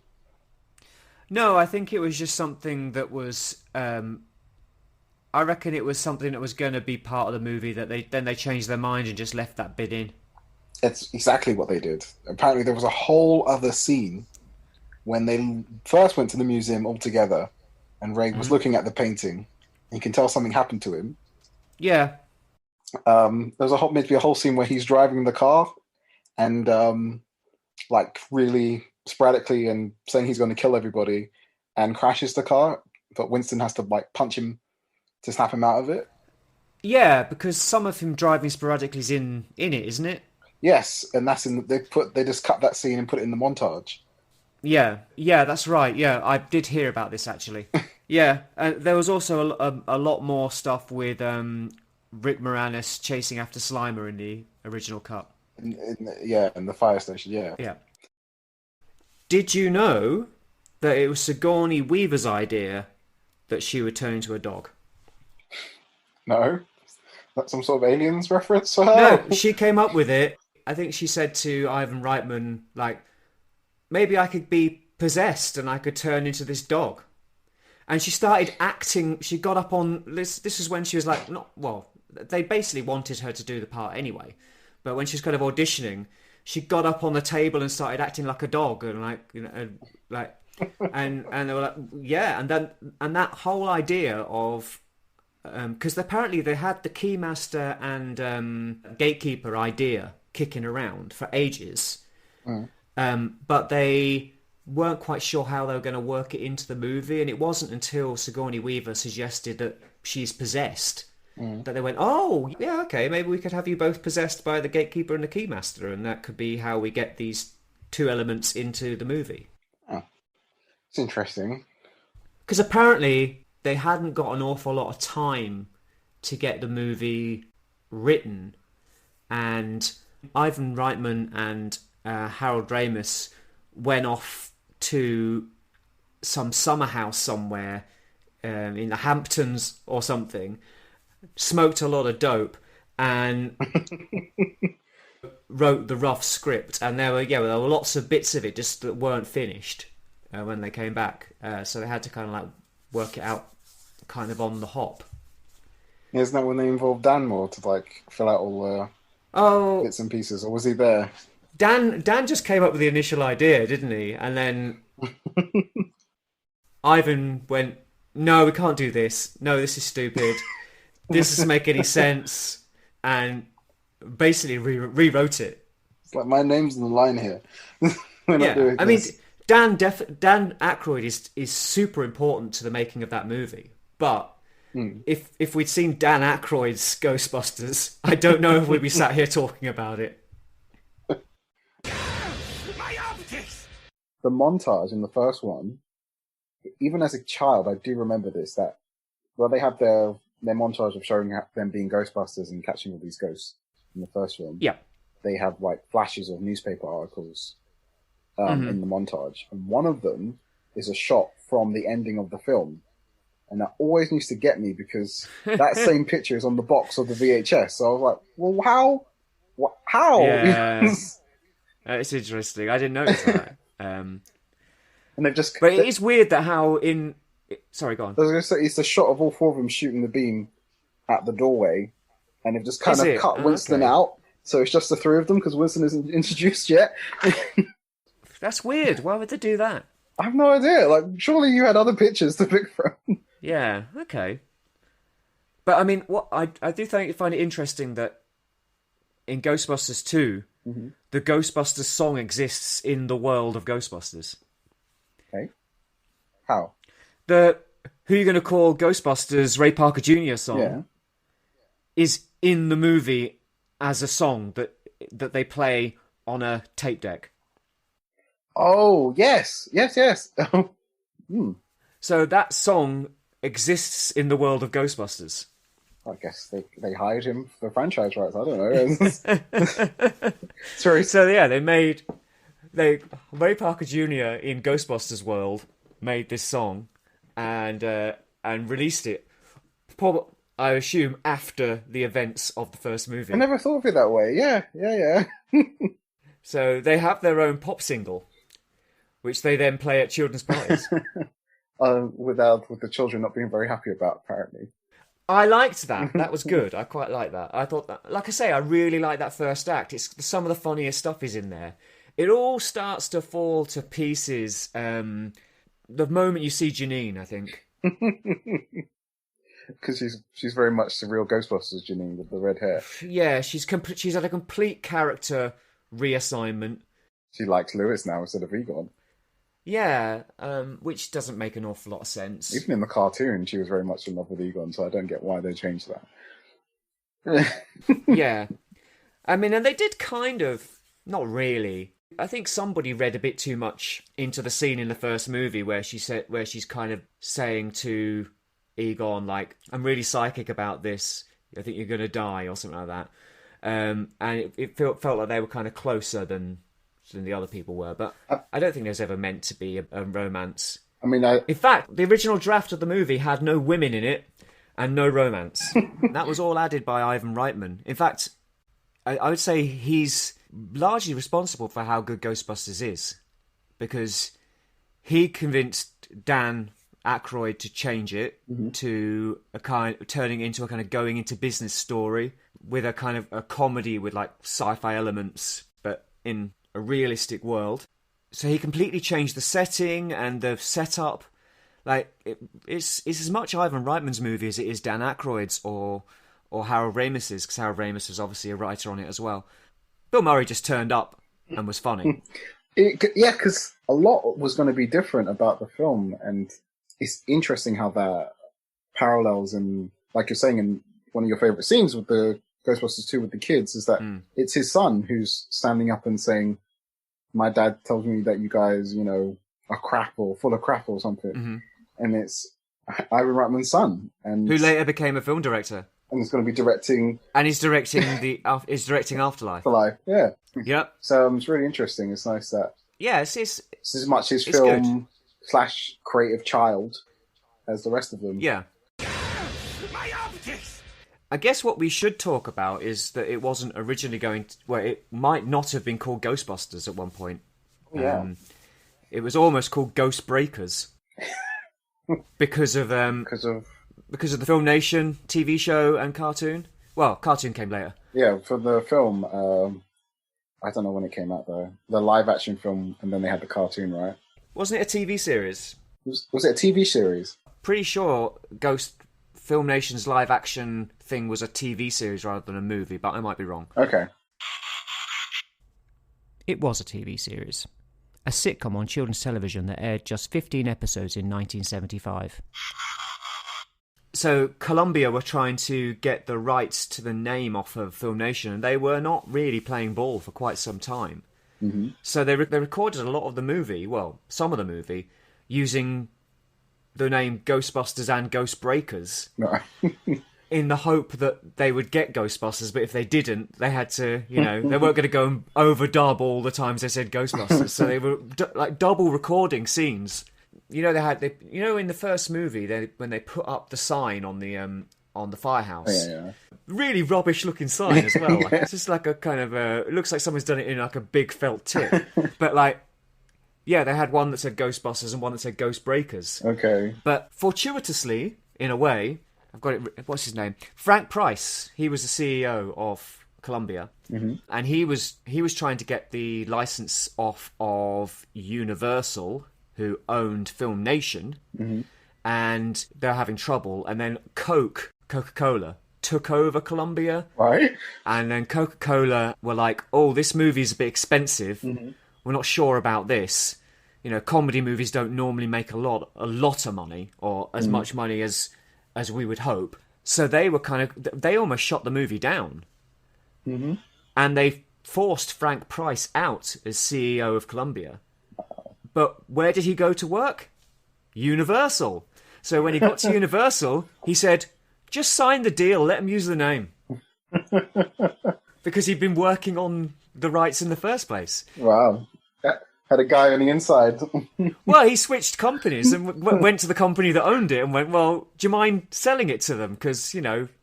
No, I think it was just something that was... I reckon it was something that was going to be part of the movie that they changed their mind and just left that bit in. It's exactly what they did. Apparently there was a whole other scene when they first went to the museum all together and Ray was looking at the painting. You can tell something happened to him. Yeah. There's meant to be a whole scene where he's driving the car and like really sporadically and saying he's going to kill everybody and crashes the car, but Winston has to like punch him to snap him out of it. Yeah, because some of him driving sporadically is in it, isn't it? Yes, and that's they just cut that scene and put it in the montage. Yeah, that's right. Yeah, I did hear about this actually. Yeah, there was also a lot more stuff with Rick Moranis chasing after Slimer in the original cut. In the fire station. Yeah. Did you know that it was Sigourney Weaver's idea that she would turn into a dog? No, that's some sort of Aliens reference for her. No, she came up with it. I think she said to Ivan Reitman, like, maybe I could be possessed and I could turn into this dog. And she started acting. She got up on this. This is when she was like, not well. They basically wanted her to do the part anyway, but when she was kind of auditioning, she got up on the table and started acting like a dog and and they were like, yeah, and that whole idea of because apparently they had the Keymaster and Gatekeeper idea kicking around for ages, but they weren't quite sure how they were going to work it into the movie, and it wasn't until Sigourney Weaver suggested that she's possessed that they went, oh, yeah, okay, maybe we could have you both possessed by the Gatekeeper and the Keymaster, and that could be how we get these two elements into the movie. Oh, it's interesting. Because apparently they hadn't got an awful lot of time to get the movie written, and Ivan Reitman and Harold Ramis went off to some summer house somewhere in the Hamptons or something, smoked a lot of dope, and wrote the rough script. And there were lots of bits of it just that weren't finished when they came back. So they had to kind of like work it out kind of on the hop. Isn't that when they involved Dan more to like fill out all the bits and pieces, or was he there? Dan just came up with the initial idea, didn't he? And then Ivan went, no, we can't do this. No, this is stupid. This doesn't make any sense. And basically rewrote it. It's like, my name's on the line here. We're not doing this. I mean, Dan Aykroyd is super important to the making of that movie. But if we'd seen Dan Aykroyd's Ghostbusters, I don't know if we'd be sat here talking about it. The montage in the first one, even as a child, I do remember this, that they have their montage of showing them being Ghostbusters and catching all these ghosts in the first film. Yeah. They have like flashes of newspaper articles in the montage. And one of them is a shot from the ending of the film. And that always used to get me because that same picture is on the box of the VHS. So I was like, well, how? Yeah. It's interesting. I didn't notice that. And they've just... But it is weird that how in... Sorry, go on. I was going to say, it's the shot of all four of them shooting the beam at the doorway. And they've just kind of cut Winston out. So it's just the three of them because Winston isn't introduced yet. That's weird. Why would they do that? I have no idea. Like, surely you had other pictures to pick from. Yeah, okay. But I mean, what I do find it interesting that in Ghostbusters 2, the Ghostbusters song exists in the world of Ghostbusters. Okay. How? The Who You Gonna Call Ghostbusters Ray Parker Jr. song is in the movie as a song that they play on a tape deck. Oh, yes. So that song exists in the world of Ghostbusters. I guess they hired him for franchise rights. I don't know. Sorry. So yeah, Ray Parker Jr. in Ghostbusters world made this song and released it. Probably, I assume, after the events of the first movie. I never thought of it that way. Yeah. So they have their own pop single, which they then play at children's parties. With the children not being very happy about, apparently. I liked that. That was good. I quite liked that. I thought that, like I say, I really like that first act. It's some of the funniest stuff is in there. It all starts to fall to pieces the moment you see Janine, I think. Because she's very much the real Ghostbusters Janine with the red hair. Yeah, she's had a complete character reassignment. She likes Lewis now instead of Egon. Yeah, which doesn't make an awful lot of sense. Even in the cartoon, she was very much in love with Egon, so I don't get why they changed that. Yeah. I mean, and they did kind of... Not really. I think somebody read a bit too much into the scene in the first movie where she's kind of saying to Egon, like, I'm really psychic about this. I think you're going to die, or something like that. And it felt like they were kind of closer than the other people were, but I don't think there's ever meant to be a romance. I mean, in fact, the original draft of the movie had no women in it and no romance. That was all added by Ivan Reitman. In fact, I would say he's largely responsible for how good Ghostbusters is. because he convinced Dan Aykroyd to change it to a kind, turning into a kind of going into business story with a kind of a comedy with like sci-fi elements, but in a realistic world. So he completely changed the setting and the setup. Like it's as much Ivan Reitman's movie as it is Dan Aykroyd's or Harold Ramis's, because Harold Ramis was obviously a writer on it as well. Bill Murray just turned up and was funny. Yeah, because a lot was going to be different about the film, and it's interesting how that parallels, and like you're saying, in one of your favorite scenes with the Ghostbusters 2 with the kids, is that it's his son who's standing up and saying, "My dad tells me that you guys, you know, are crap or full of crap or something," and it's Ivan Reitman's son, and who later became a film director, and he's going to be directing, and he's directing Afterlife. Yeah. Yep. So it's really interesting. It's nice that it's as much his film / creative child as the rest of them. Yeah. My optics! I guess what we should talk about is that it wasn't originally going to... Well, it might not have been called Ghostbusters at one point. Yeah. It was almost called Ghost Breakers. because of the Film Nation TV show and cartoon. Well, cartoon came later. Yeah, for the film, I don't know when it came out though. The live action film, and then they had the cartoon, right? Wasn't it a TV series? Was it a TV series? Pretty sure Ghost Film Nation's live action thing was a TV series rather than a movie, but I might be wrong. Okay. It was a TV series. A sitcom on children's television that aired just 15 episodes in 1975. So Columbia were trying to get the rights to the name off of Film Nation, and they were not really playing ball for quite some time. So they recorded a lot of the movie, well, some of the movie, using the name Ghostbusters and Ghost Breakers No. in the hope that they would get Ghostbusters, but if they didn't, they had to, they weren't going to go and overdub all the times they said Ghostbusters, so they were like double recording scenes. In the first movie, when they put up the sign on the firehouse, really rubbish looking sign as well. Like, it's just like a kind of it looks like someone's done it in like a big felt tip. But like, yeah, they had one that said Ghostbusters and one that said Ghost Breakers. Okay. But fortuitously, in a way, I've got it. What's his name? Frank Price. He was the CEO of Columbia, and he was trying to get the license off of Universal, who owned Film Nation, and they're having trouble. And then Coca-Cola, took over Columbia. Right. And then Coca-Cola were like, oh, this movie's a bit expensive. We're not sure about this. Comedy movies don't normally make a lot of money, or as much money as we would hope. So they were they almost shot the movie down. And they forced Frank Price out as CEO of Columbia. But where did he go to work? Universal. So when he got to Universal, he said, just sign the deal, let him use the name. Because he'd been working on the rights in the first place. Wow. Had a guy on the inside. Well, he switched companies and went to the company that owned it and went, well, do you mind selling it to them? Because,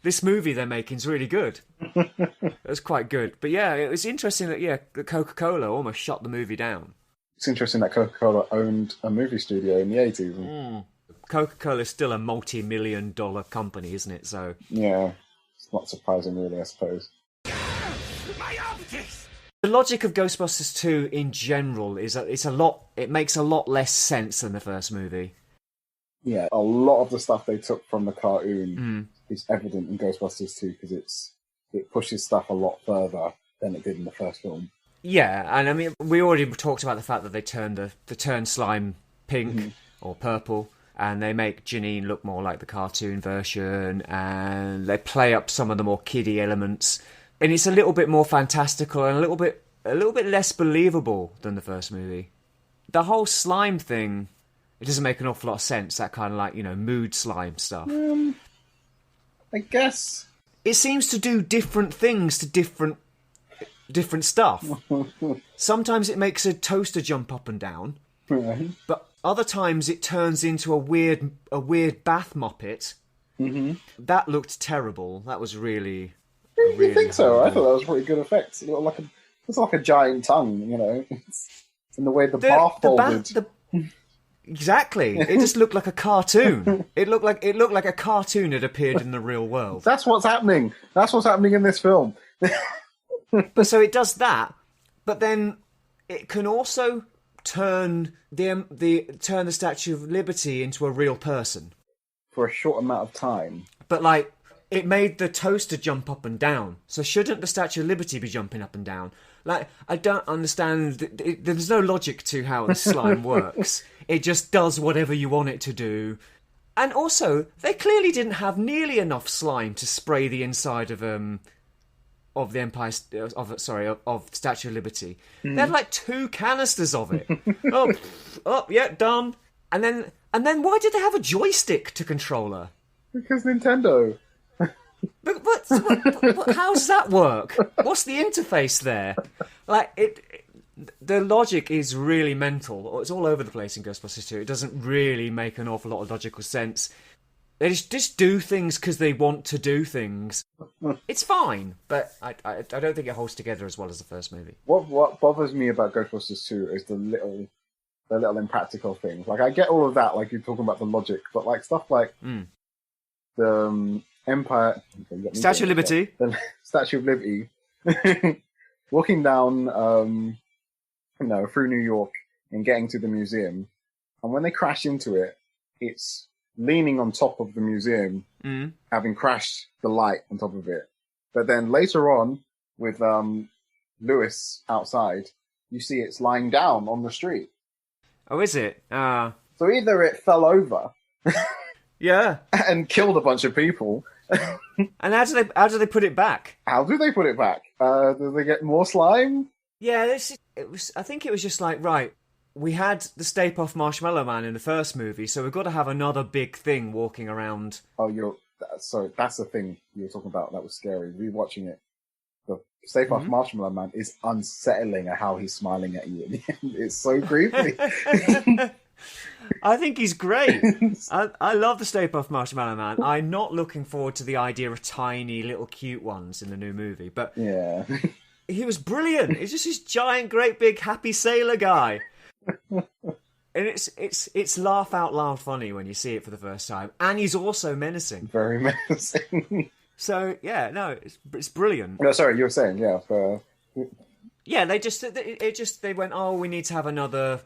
this movie they're making is really good. It was quite good. But yeah, it was interesting that, Coca-Cola almost shut the movie down. It's interesting that Coca-Cola owned a movie studio in the 80s. Coca-Cola is still a multi-million-dollar company, isn't it? So yeah, it's not surprising, really, I suppose. My optics! The logic of Ghostbusters 2 in general is that it makes a lot less sense than the first movie. Yeah, a lot of the stuff they took from the cartoon is evident in Ghostbusters 2 because it pushes stuff a lot further than it did in the first film. Yeah, and I mean, we already talked about the fact that they turn slime pink or purple, and they make Janine look more like the cartoon version, and they play up some of the more kiddie elements, and it's a little bit more fantastical and a little bit less believable than the first movie. The whole slime thing, it doesn't make an awful lot of sense. That kind of like mood slime stuff. I guess it seems to do different things to different stuff. Sometimes it makes a toaster jump up and down, but other times it turns into a weird bath muppet. That looked terrible. That was really. You think so? I thought that was a pretty good effect. It looked like a giant tongue, And the way the bar folded. Exactly. It just looked like a cartoon. It looked like a cartoon had appeared in the real world. That's what's happening. That's what's happening in this film. But so it does that, but then it can also turn the Statue of Liberty into a real person For a short amount of time. But like, it made the toaster jump up and down. So shouldn't the Statue of Liberty be jumping up and down? Like, I don't understand. There's no logic to how the slime works. It just does whatever you want it to do. And also, they clearly didn't have nearly enough slime to spray the inside of the of Statue of Liberty. They had like 2 canisters of it. Yeah, done. And then why did they have a joystick to control her? Because Nintendo. But how does that work? What's the interface there? Like, the logic is really mental. It's all over the place in Ghostbusters 2. It doesn't really make an awful lot of logical sense. They just do things because they want to do things. It's fine, but I don't think it holds together as well as the first movie. What bothers me about Ghostbusters 2 is the little impractical things. Like, I get all of that, like you're talking about the logic, but like stuff like the Empire... Statue of Liberty. The Statue of Liberty. Walking down, through New York and getting to the museum. And when they crash into it, it's leaning on top of the museum, having crashed the light on top of it. But then later on, with Lewis outside, you see it's lying down on the street. Oh, is it? So either it fell over... Yeah. And killed a bunch of people. And how do they put it back? How do they put it back? Do they get more slime? Yeah, I think it was just like, right, we had the Stay Puft Marshmallow Man in the first movie, so we've got to have another big thing walking around. Oh, sorry, that's the thing you were talking about. That was scary. Rewatching it. The Stay Puft Marshmallow Man is unsettling at how he's smiling at you at the end. It's so creepy. I think he's great. I love the Stay Puft Marshmallow Man. I'm not looking forward to the idea of tiny little cute ones in the new movie, but yeah, he was brilliant. He's just this giant, great, big, happy sailor guy, and it's laugh out loud funny when you see it for the first time, and he's also menacing. Very menacing. So yeah, no, it's brilliant. No, sorry, you were saying yeah. They went, oh, we need to have another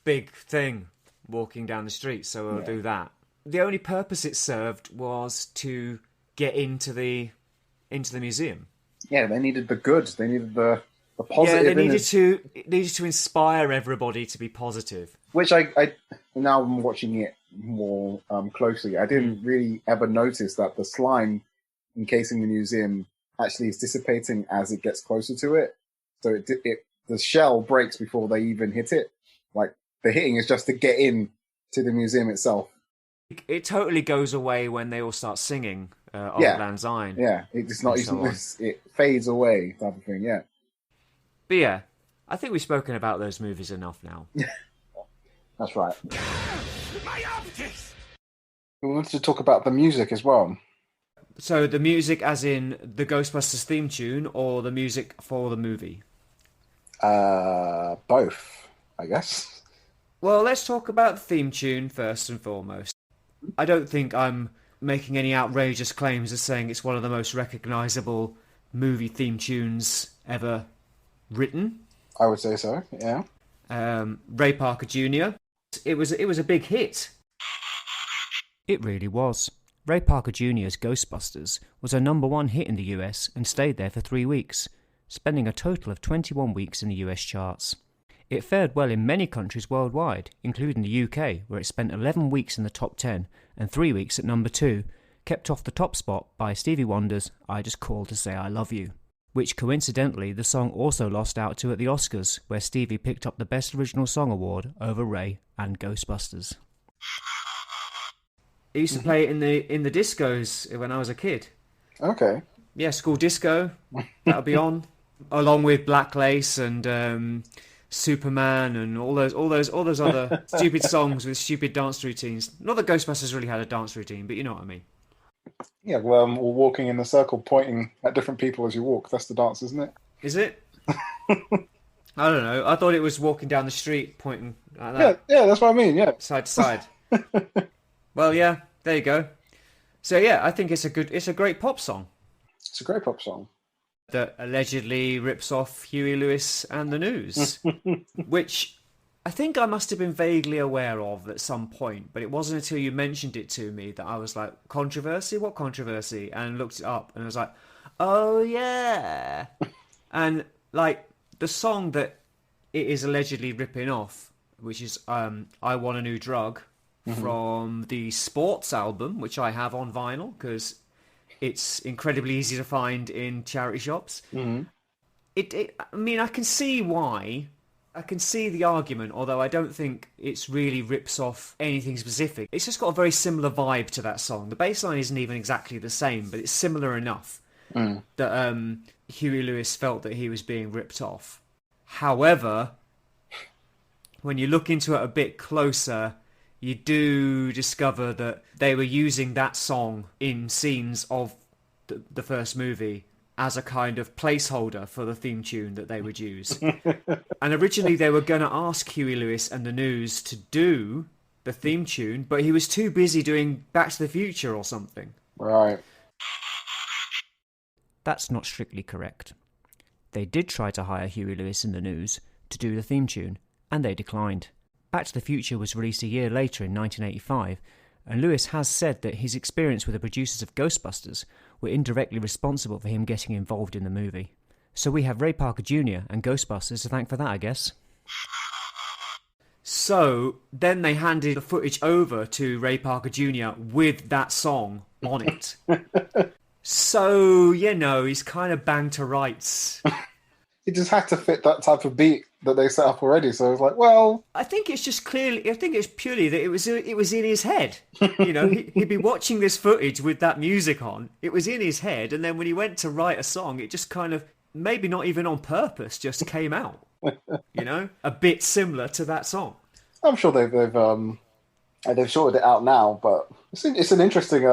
big thing walking down the street, so we'll do that. The only purpose it served was to get into the museum. Yeah, they needed the good. They needed the positive. Yeah, they needed to inspire everybody to be positive. Which I now I'm watching it more closely. I didn't really ever notice that the slime encasing the museum actually is dissipating as it gets closer to it. So the shell breaks before they even hit it. Like, the hitting is just to get in to the museum itself. It totally goes away when they all start singing Auld Lang Syne. Yeah, it's not. It fades away, type of thing. Yeah. But yeah, I think we've spoken about those movies enough now. That's right. My optics! We wanted to talk about the music as well. So the music, as in the Ghostbusters theme tune, or the music for the movie? Both, I guess. Well, let's talk about the theme tune first and foremost. I don't think I'm making any outrageous claims as saying it's one of the most recognisable movie theme tunes ever written. I would say so, yeah. Ray Parker Jr. It was a big hit. It really was. Ray Parker Jr.'s Ghostbusters was a #1 hit in the US and stayed there for 3 weeks, spending a total of 21 weeks in the US charts. It fared well in many countries worldwide, including the UK, where it spent 11 weeks in the top 10 and 3 weeks at #2, kept off the top spot by Stevie Wonder's I Just Called to Say I Love You, which coincidentally the song also lost out to at the Oscars, where Stevie picked up the Best Original Song award over Ray and Ghostbusters. I used to play it in the discos when I was a kid. Okay. Yeah, school disco, that'll be on, along with Black Lace and Superman and all those other stupid songs with stupid dance routines. Not that Ghostbusters really had a dance routine, but you know what I mean. Yeah, well, we're walking in a circle, pointing at different people as you walk. That's the dance, isn't it? Is it? I don't know. I thought it was walking down the street pointing like that. Yeah, that's what I mean. Yeah, Side to side. Well, yeah, there you go. So yeah, I think it's a great pop song it's a great pop song. that allegedly rips off Huey Lewis and the News, which I think I must have been vaguely aware of at some point, but it wasn't until you mentioned it to me that I was like, controversy? What controversy? And looked it up, and I was like, oh yeah. And like the song that it is allegedly ripping off, which is I Want a New Drug, from the Sports album, which I have on vinyl because it's incredibly easy to find in charity shops. I mean, I can see why. I can see the argument, although I don't think it's really rips off anything specific. It's just got a very similar vibe to that song. The bass line isn't even exactly the same, but it's similar enough that Huey Lewis felt that he was being ripped off. However, when you look into it a bit closer, you do discover that they were using that song in scenes of the first movie as a kind of placeholder for the theme tune that they would use. And originally they were going to ask Huey Lewis and the News to do the theme tune, but he was too busy doing Back to the Future or something. Right. That's not strictly correct. They did try to hire Huey Lewis and the News to do the theme tune, and they declined. Back to the Future was released a year later in 1985, and Lewis has said that his experience with the producers of Ghostbusters were indirectly responsible for him getting involved in the movie. So we have Ray Parker Jr. and Ghostbusters to thank for that, I guess. So then they handed the footage over to Ray Parker Jr. with that song on it. So, you know, he's kind of banged to rights. It just had to fit that type of beat that they set up already. So I was like, well, I think it's just clearly. I think it's purely that it was in his head. You know, he'd be watching this footage with that music on. It was in his head, and then when he went to write a song, it just kind of, maybe not even on purpose, just came out. You know, a bit similar to that song. I'm sure they've sorted it out now. But it's an interesting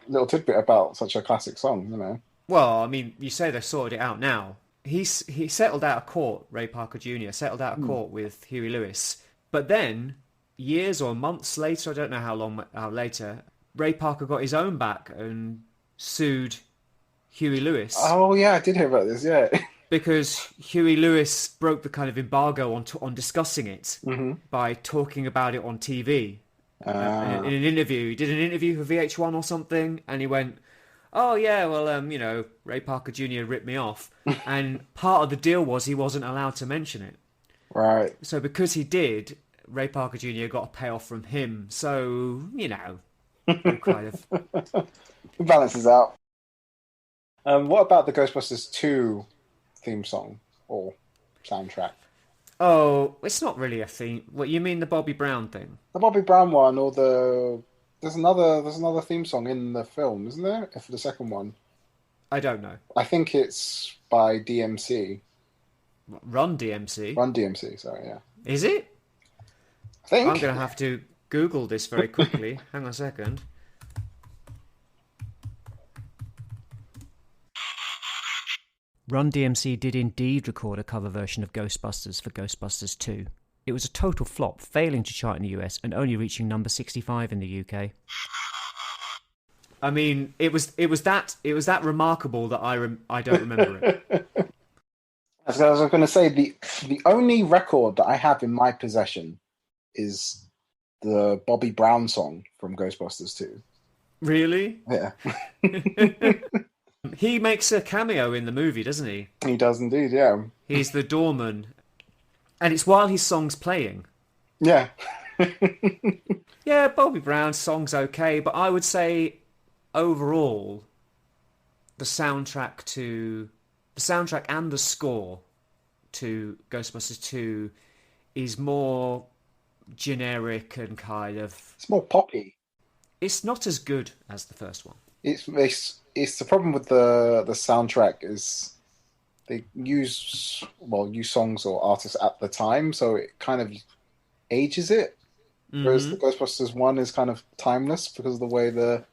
little tidbit about such a classic song. You know. Well, I mean, you say they sorted it out now. He settled out of court, Ray Parker Jr. settled out of court with Huey Lewis. But then, years or months later, I don't know how later, Ray Parker got his own back and sued Huey Lewis. Oh, yeah, I did hear about this, yeah. Because Huey Lewis broke the kind of embargo on discussing it by talking about it on TV. In an interview. He did an interview for VH1 or something, and he went, oh yeah, well, you know, Ray Parker Jr. ripped me off. And part of the deal was he wasn't allowed to mention it. Right. So because he did, Ray Parker Jr. got a payoff from him. So, you know, kind of. It balances out. What about the Ghostbusters 2 theme song or soundtrack? Oh, it's not really a theme. What, you mean the Bobby Brown thing? The Bobby Brown one or the... There's another theme song in the film, isn't there? For the second one. I don't know. I think it's by DMC. Run DMC? Run DMC, sorry, yeah. Is it? I think. I'm going to have to Google this very quickly. Hang on a second. Run DMC did indeed record a cover version of Ghostbusters for Ghostbusters 2. It was a total flop, failing to chart in the US and only reaching number 65 in the UK. I mean, it was that remarkable that I don't remember it. As I was going to say, the only record that I have in my possession is the Bobby Brown song from Ghostbusters 2. Really? Yeah. He makes a cameo in the movie, doesn't he? He does indeed, yeah. He's the doorman. And it's while his song's playing. Yeah. Yeah, Bobby Brown's song's okay, but I would say overall the soundtrack and the score to Ghostbusters 2 is more generic and kind of... It's more poppy. It's not as good as the first one. It's the problem with the soundtrack is they use songs or artists at the time, so it kind of ages it. Whereas the Ghostbusters 1 is kind of timeless because of the way the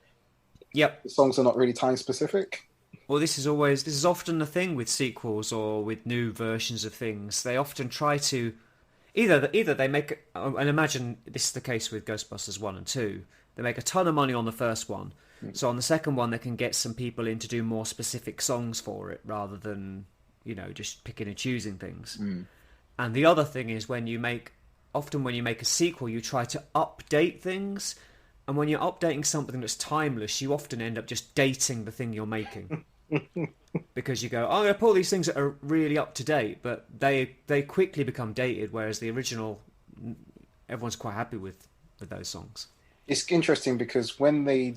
songs are not really time specific. Well, this is often the thing with sequels or with new versions of things. They often try to either they make, and imagine this is the case with Ghostbusters 1 and 2. They make a ton of money on the first one. So on the second one, they can get some people in to do more specific songs for it rather than, just picking and choosing things. And the other thing is when you make a sequel, you try to update things. And when you're updating something that's timeless, you often end up just dating the thing you're making. Because you go, I'm going to pull these things that are really up to date, but they quickly become dated, whereas the original, everyone's quite happy with those songs. It's interesting because when they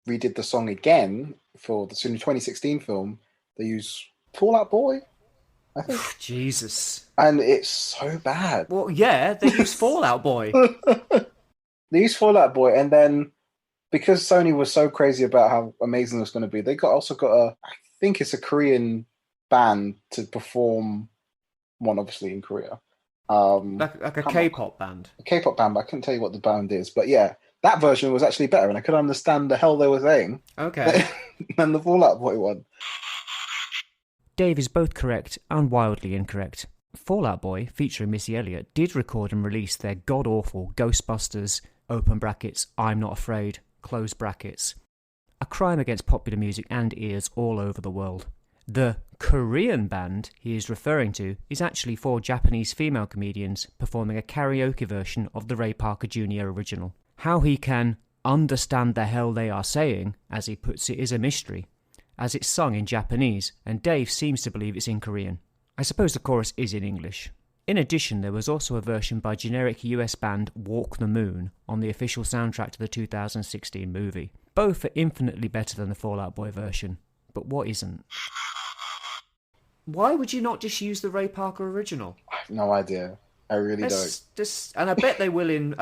redid the song again for the 2016 film, they used Fall Out Boy, I think. Jesus. And it's so bad. Well, yeah, they used Fall Out Boy. They used Fall Out Boy, and then because Sony was so crazy about how amazing it was going to be, they also got I think it's a Korean band to perform one, obviously in Korea. Like a K-pop band. A K-pop band, but I couldn't tell you what the band is. But yeah, that version was actually better, and I could understand the hell they were saying. Okay. Than the Fall Out Boy one. Dave is both correct and wildly incorrect. Fall Out Boy, featuring Missy Elliott, did record and release their god-awful Ghostbusters, open brackets, I'm Not Afraid, close brackets. A crime against popular music and ears all over the world. The Korean band he is referring to is actually 4 Japanese female comedians performing a karaoke version of the Ray Parker Jr. original. How he can understand the hell they are saying, as he puts it, is a mystery, as it's sung in Japanese, and Dave seems to believe it's in Korean. I suppose the chorus is in English. In addition, there was also a version by generic US band Walk the Moon on the official soundtrack to the 2016 movie. Both are infinitely better than the Fall Out Boy version, but what isn't? Why would you not just use the Ray Parker original? I have no idea. I really don't. And I bet they will in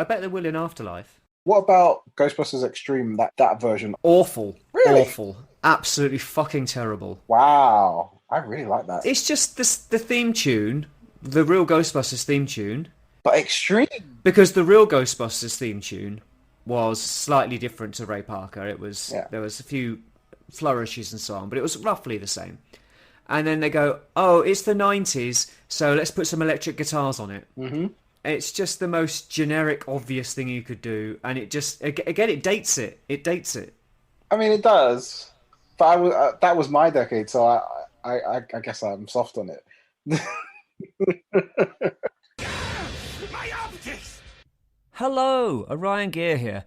Afterlife. What about Ghostbusters Extreme? That version? Awful. Really? Awful. Absolutely fucking terrible. Wow. I really like that. It's just the theme tune, the real Ghostbusters theme tune. But Extreme? Because the real Ghostbusters theme tune was slightly different to Ray Parker. There was a few flourishes and so on, but it was roughly the same. And then they go, oh, it's the 90s, so let's put some electric guitars on it. Mm-hmm. It's just the most generic, obvious thing you could do, and it just, again, it dates it. It dates it. I mean, it does, but that was my decade, so I guess I'm soft on it. My optics! Hello, Orion Ghia here.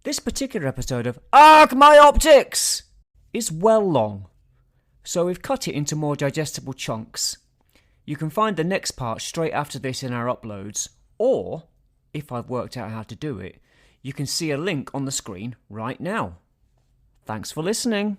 This particular episode of AARGH My Optics is well long, so we've cut it into more digestible chunks. You can find the next part straight after this in our uploads, or, if I've worked out how to do it, you can see a link on the screen right now. Thanks for listening.